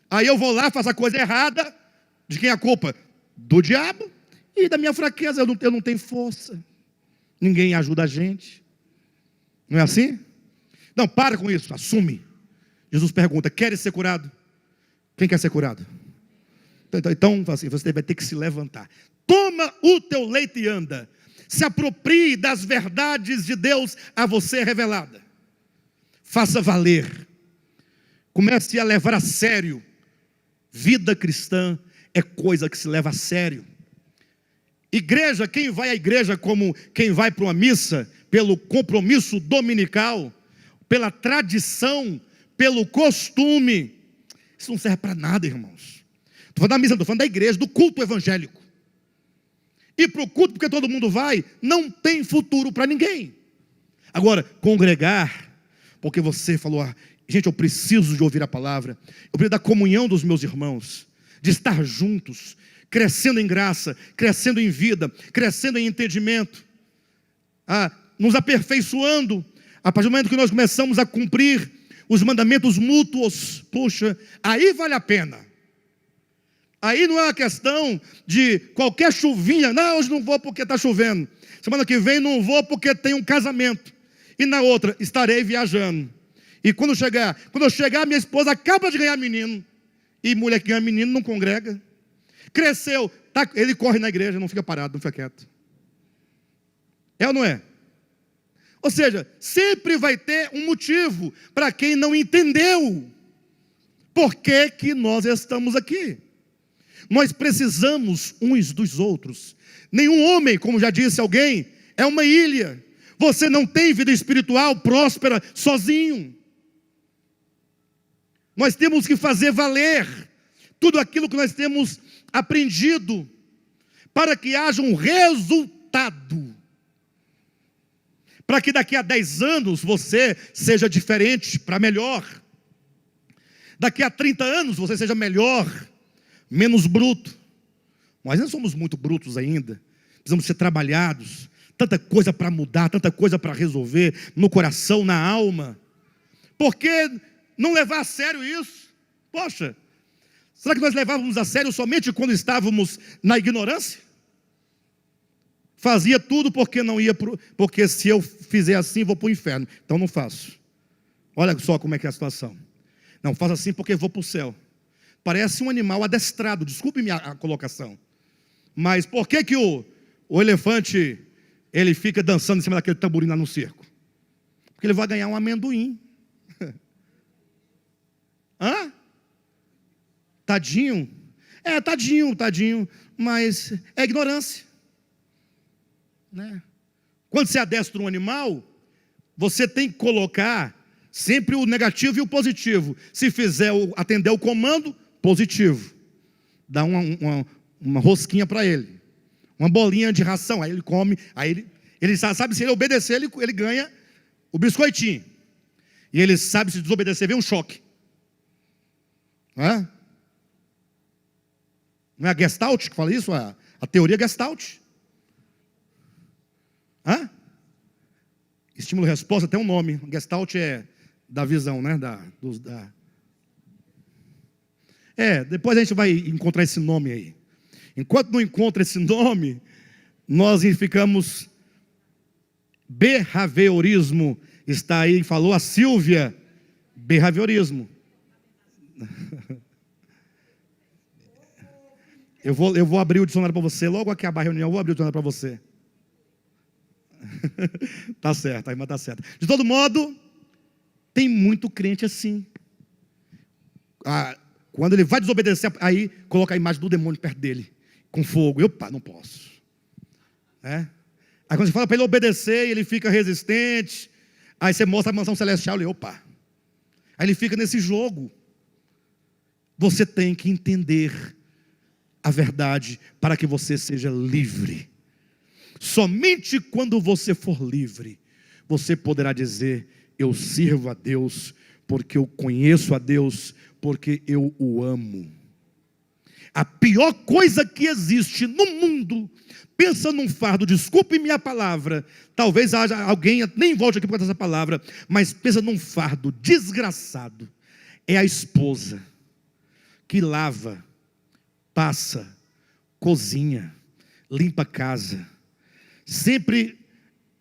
Aí eu vou lá, faço a coisa errada. De quem é a culpa? Do diabo e da minha fraqueza. Eu não tenho força. Ninguém ajuda a gente. Não é assim? Não, para com isso, assume. Jesus pergunta: queres ser curado? Quem quer ser curado? Então assim, você vai ter que se levantar. Toma o teu leite e anda. Se aproprie das verdades de Deus a você revelada. Faça valer. Comece a levar a sério. Vida cristã é coisa que se leva a sério. Igreja, quem vai à igreja como quem vai para uma missa, pelo compromisso dominical, pela tradição, pelo costume, isso não serve para nada, irmãos. Estou falando da missa, estou falando da igreja, do culto evangélico. E para o culto, porque todo mundo vai, não tem futuro para ninguém. Agora, congregar, porque você falou, gente, eu preciso de ouvir a palavra, eu preciso da comunhão dos meus irmãos, de estar juntos, crescendo em graça, crescendo em vida, crescendo em entendimento, nos aperfeiçoando. A partir do momento que nós começamos a cumprir os mandamentos mútuos, puxa, aí vale a pena. Aí não é uma questão de qualquer chuvinha, não, hoje não vou porque está chovendo, semana que vem não vou porque tem um casamento, e na outra, estarei viajando. E quando eu chegar, minha esposa acaba de ganhar menino, e mulher que ganha menino não congrega. Cresceu, ele corre na igreja, não fica parado, não fica quieto. É ou não é? Ou seja, sempre vai ter um motivo para quem não entendeu por que nós estamos aqui. Nós precisamos uns dos outros. Nenhum homem, como já disse alguém, é uma ilha. Você não tem vida espiritual próspera sozinho. Nós temos que fazer valer tudo aquilo que nós temos aprendido, para que haja um resultado. Para que daqui a 10 anos você seja diferente, para melhor. Daqui a 30 anos você seja melhor, menos bruto. Nós não somos muito brutos ainda. Precisamos ser trabalhados. Tanta coisa para mudar, tanta coisa para resolver, no coração, na alma. Por que não levar a sério isso? Poxa, será que nós levávamos a sério somente quando estávamos na ignorância? Fazia tudo porque não ia, porque se eu fizer assim vou para o inferno, então não faço. Olha só como é que é a situação. Não, faço assim porque vou para o céu. Parece um animal adestrado, desculpe a colocação. Mas por que o elefante, ele fica dançando em cima daquele tamborim lá no circo? Porque ele vai ganhar um amendoim. Hã? Tadinho. Tadinho, mas é ignorância. Né? Quando você adestra um animal, você tem que colocar sempre o negativo e o positivo. Se fizer atender o comando, positivo. Dá uma rosquinha para ele, uma bolinha de ração, aí ele come, aí ele sabe, se ele obedecer, ele ganha o biscoitinho. E ele sabe, se desobedecer, vem um choque. Não é a Gestalt que fala isso? A teoria Gestalt. Estímulo-resposta tem um nome. Gestalt é da visão, né? Depois a gente vai encontrar esse nome aí. Enquanto não encontra esse nome, nós ficamos... Behaviorismo está aí, falou a Silvia. Behaviorismo. Eu vou abrir o dicionário para você. Logo que acabar a reunião, eu vou abrir o dicionário para você. Tá certo, a irmã tá certa. De todo modo, tem muito crente assim. Quando ele vai desobedecer, aí coloca a imagem do demônio perto dele, com fogo. Não posso. Aí quando você fala para ele obedecer, ele fica resistente. Aí você mostra a mansão celestial, ele, Aí ele fica nesse jogo. Você tem que entender a verdade para que você seja livre. Somente quando você for livre, você poderá dizer: eu sirvo a Deus, porque eu conheço a Deus, porque eu o amo. A pior coisa que existe no mundo, pensa num fardo, desculpe minha palavra, talvez haja alguém, nem volte aqui por causa dessa palavra, mas pensa num fardo desgraçado, é a esposa que lava, passa, cozinha, limpa a casa, sempre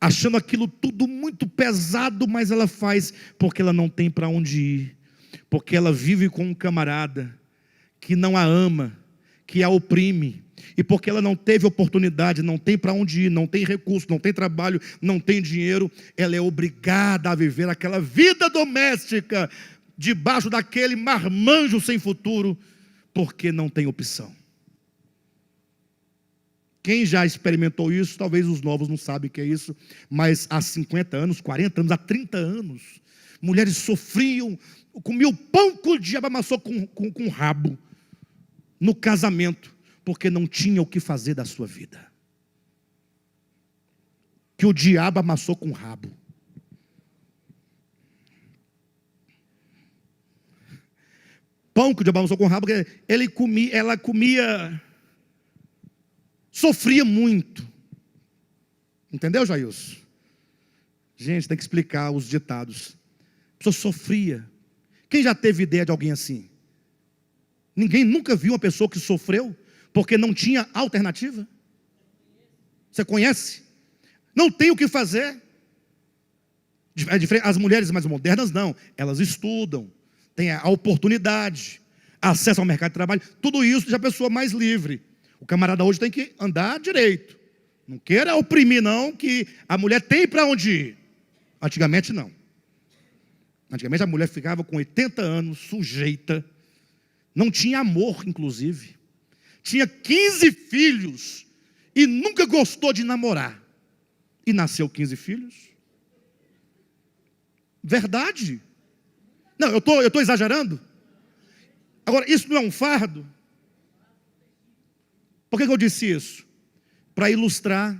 achando aquilo tudo muito pesado, mas ela faz porque ela não tem para onde ir, porque ela vive com um camarada que não a ama, que a oprime, E porque ela não teve oportunidade, não tem para onde ir, não tem recurso, não tem trabalho, não tem dinheiro, ela é obrigada a viver aquela vida doméstica, debaixo daquele marmanjo sem futuro, porque não tem opção. Quem já experimentou isso, talvez os novos não sabem o que é isso, mas há 50 anos, 40 anos, há 30 anos, mulheres sofriam, comiam o pão que o diabo amassou com rabo, no casamento, porque não tinha o que fazer da sua vida. Que o diabo amassou com rabo. Pão que o diabo amassou com rabo, ela comia, sofria muito. Entendeu, Jailson? Gente, tem que explicar os ditados. A pessoa sofria. Quem já teve ideia de alguém assim? Ninguém nunca viu uma pessoa que sofreu porque não tinha alternativa? Você conhece? Não tem o que fazer. É diferente. As mulheres mais modernas não. Elas estudam, têm a oportunidade, acesso ao mercado de trabalho. Tudo isso deixa a pessoa mais livre. O camarada hoje tem que andar direito. Não queira oprimir não, que a mulher tem para onde ir. Antigamente não. Antigamente a mulher ficava com 80 anos, sujeita. Não tinha amor, inclusive. Tinha 15 filhos e nunca gostou de namorar. E nasceu 15 filhos. Verdade. Não, eu estou exagerando. Agora, isso não é um fardo? Por que eu disse isso? Para ilustrar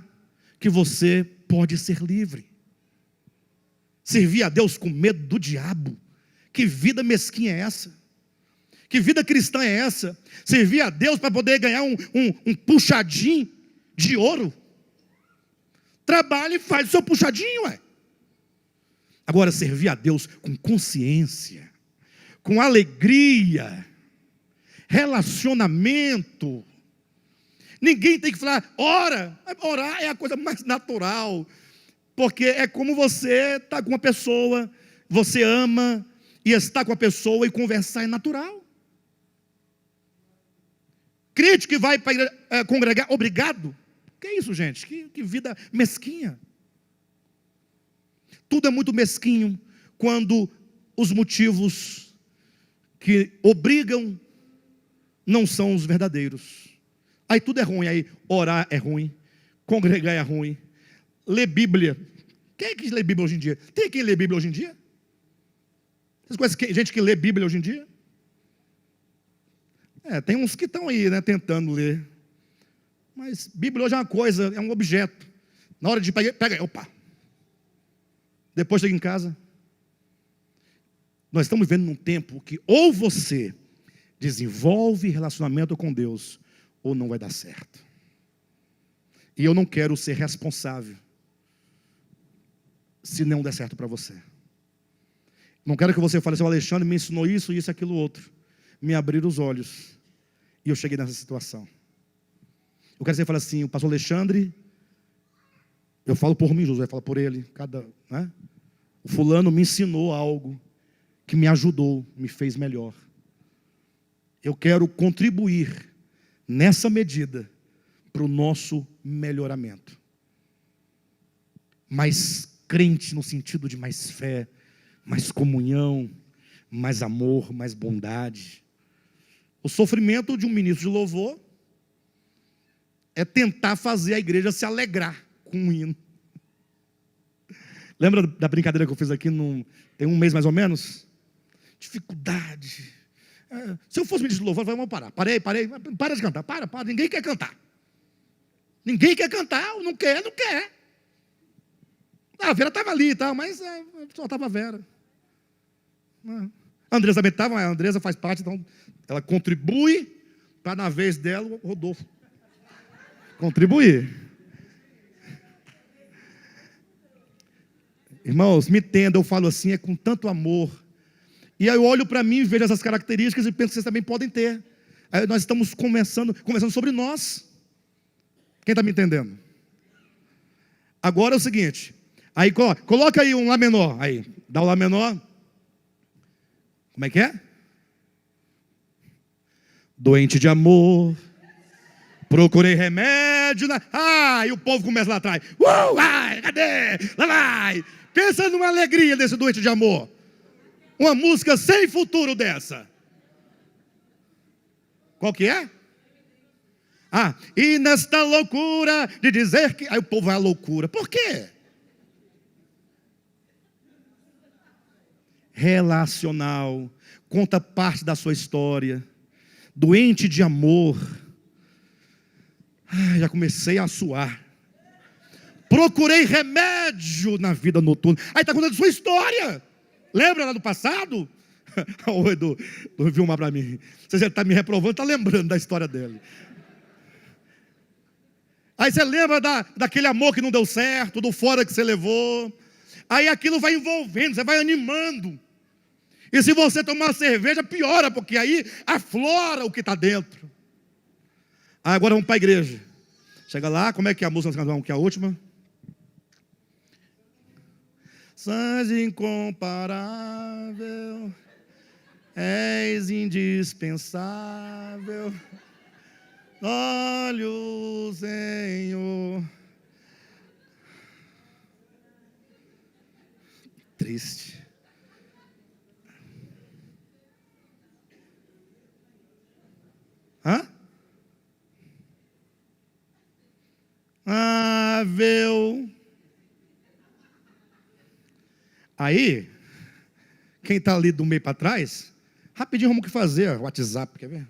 que você pode ser livre. Servir a Deus com medo do diabo. Que vida mesquinha é essa? Que vida cristã é essa? Servir a Deus para poder ganhar um puxadinho de ouro? Trabalhe e faz o seu puxadinho, ué. Agora, servir a Deus com consciência, com alegria, relacionamento. Ninguém tem que falar, ora. Orar é a coisa mais natural. Porque é como você está com uma pessoa, você ama, e estar com a pessoa e conversar é natural. Crente que vai para congregar, obrigado. Que é isso, gente? Que vida mesquinha. Tudo é muito mesquinho quando os motivos que obrigam não são os verdadeiros. Aí tudo é ruim, aí orar é ruim, congregar é ruim, ler Bíblia. Quem é que lê Bíblia hoje em dia? Tem quem lê Bíblia hoje em dia? Vocês conhecem gente que lê Bíblia hoje em dia? Tem uns que estão aí, né, tentando ler. Mas Bíblia hoje é uma coisa, é um objeto. Na hora de pegar, pega, opa. Depois chega em casa. Nós estamos vivendo num tempo que ou você desenvolve relacionamento com Deus, ou não vai dar certo. E eu não quero ser responsável se não der certo para você. Não quero que você fale assim, o Alexandre me ensinou isso, isso, aquilo, outro. Me abrir os olhos. E eu cheguei nessa situação. Eu quero que você fale assim, o pastor Alexandre, eu falo por mim, Josué fala por ele, né? O fulano me ensinou algo que me ajudou, me fez melhor. Eu quero contribuir nessa medida para o nosso melhoramento. Mais crente no sentido de mais fé, mais comunhão, mais amor, mais bondade. O sofrimento de um ministro de louvor é tentar fazer a igreja se alegrar com um hino. Lembra da brincadeira que eu fiz aqui, tem um mês mais ou menos? Dificuldade. Se eu fosse ministro de louvor, vamos parar. Parei. Para de cantar, para. Ninguém quer cantar. Ninguém quer cantar, não quer. A Vera estava ali e tal, mas só estava a Vera. A Andresa também estava, a Andresa faz parte, então ela contribui para na vez dela o Rodolfo contribuir. Irmãos, me entenda, eu falo assim, é com tanto amor. E aí eu olho para mim, vejo essas características e penso que vocês também podem ter. Aí nós estamos conversando sobre nós. Quem está me entendendo? Agora é o seguinte, aí coloca aí um Lá menor, aí, dá o Lá menor. Como é que é? Doente de amor Procurei remédio. E o povo começa lá atrás. Ai, cadê? Lá vai. Pensa numa alegria desse doente de amor. Uma música sem futuro dessa. Qual que é? E nesta loucura de dizer que... Aí o povo vai à loucura. Por quê? Relacional. Conta parte da sua história. Doente de amor. Já comecei a suar. Procurei remédio na vida noturna. Aí está contando a sua história. Lembra lá do passado? O Edu viu uma para mim. Você já está me reprovando, está lembrando da história dele. Aí você lembra daquele amor que não deu certo, do fora que você levou. Aí aquilo vai envolvendo, você vai animando. E se você tomar cerveja, piora, porque aí aflora o que está dentro. Agora vamos para a igreja. Chega lá, como é que é a música que é a última? Sãs incomparável, és indispensável, olha o Senhor. Triste. Aí, quem está ali do meio para trás, rapidinho vamos o que fazer, WhatsApp, quer ver?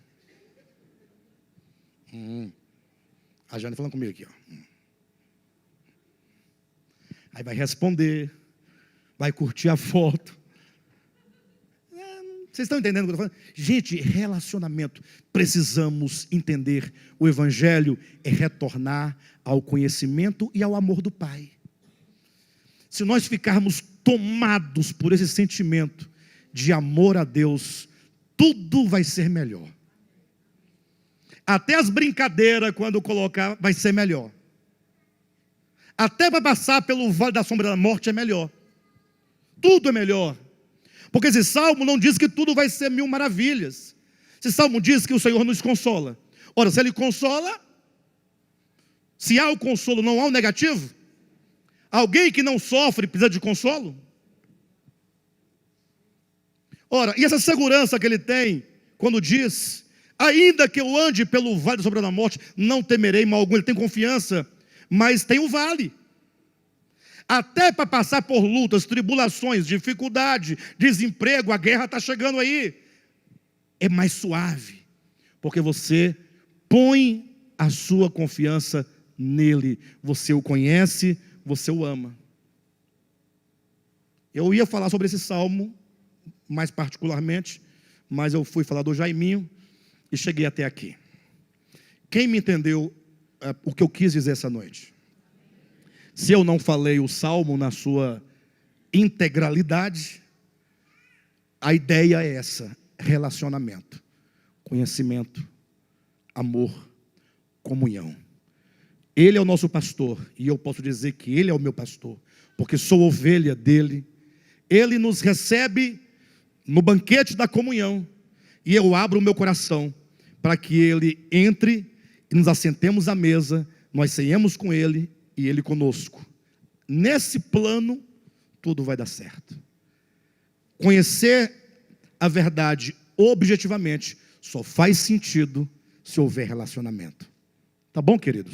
A Jane falando comigo aqui, ó. Aí vai responder, vai curtir a foto. Vocês estão entendendo o que eu estou falando? Gente, relacionamento, precisamos entender. O Evangelho é retornar ao conhecimento e ao amor do Pai. Se nós ficarmos tomados por esse sentimento de amor a Deus, tudo vai ser melhor. Até as brincadeiras, quando colocar, vai ser melhor. Até para passar pelo vale da sombra da morte é melhor. Tudo é melhor. Porque esse salmo não diz que tudo vai ser mil maravilhas. Esse salmo diz que o Senhor nos consola. Ora, se Ele consola, se há o consolo, não há o negativo? Alguém que não sofre precisa de consolo? Ora, e essa segurança que ele tem, quando diz, ainda que eu ande pelo vale da sombra da morte, não temerei mal algum. Ele tem confiança, mas tem o vale. Até para passar por lutas, tribulações, dificuldade, desemprego, a guerra está chegando aí. É mais suave, porque você põe a sua confiança nele. Você o conhece, você o ama. Eu ia falar sobre esse salmo, mais particularmente, mas eu fui falar do Jaiminho e cheguei até aqui. Quem me entendeu o que eu quis dizer essa noite? Se eu não falei o salmo na sua integralidade, a ideia é essa: relacionamento, conhecimento, amor, comunhão. Ele é o nosso pastor, e eu posso dizer que Ele é o meu pastor, porque sou ovelha dEle. Ele nos recebe no banquete da comunhão, e eu abro o meu coração para que Ele entre e nos assentemos à mesa, nós ceiemos com Ele e Ele conosco. Nesse plano, tudo vai dar certo. Conhecer a verdade objetivamente só faz sentido se houver relacionamento. Tá bom, queridos?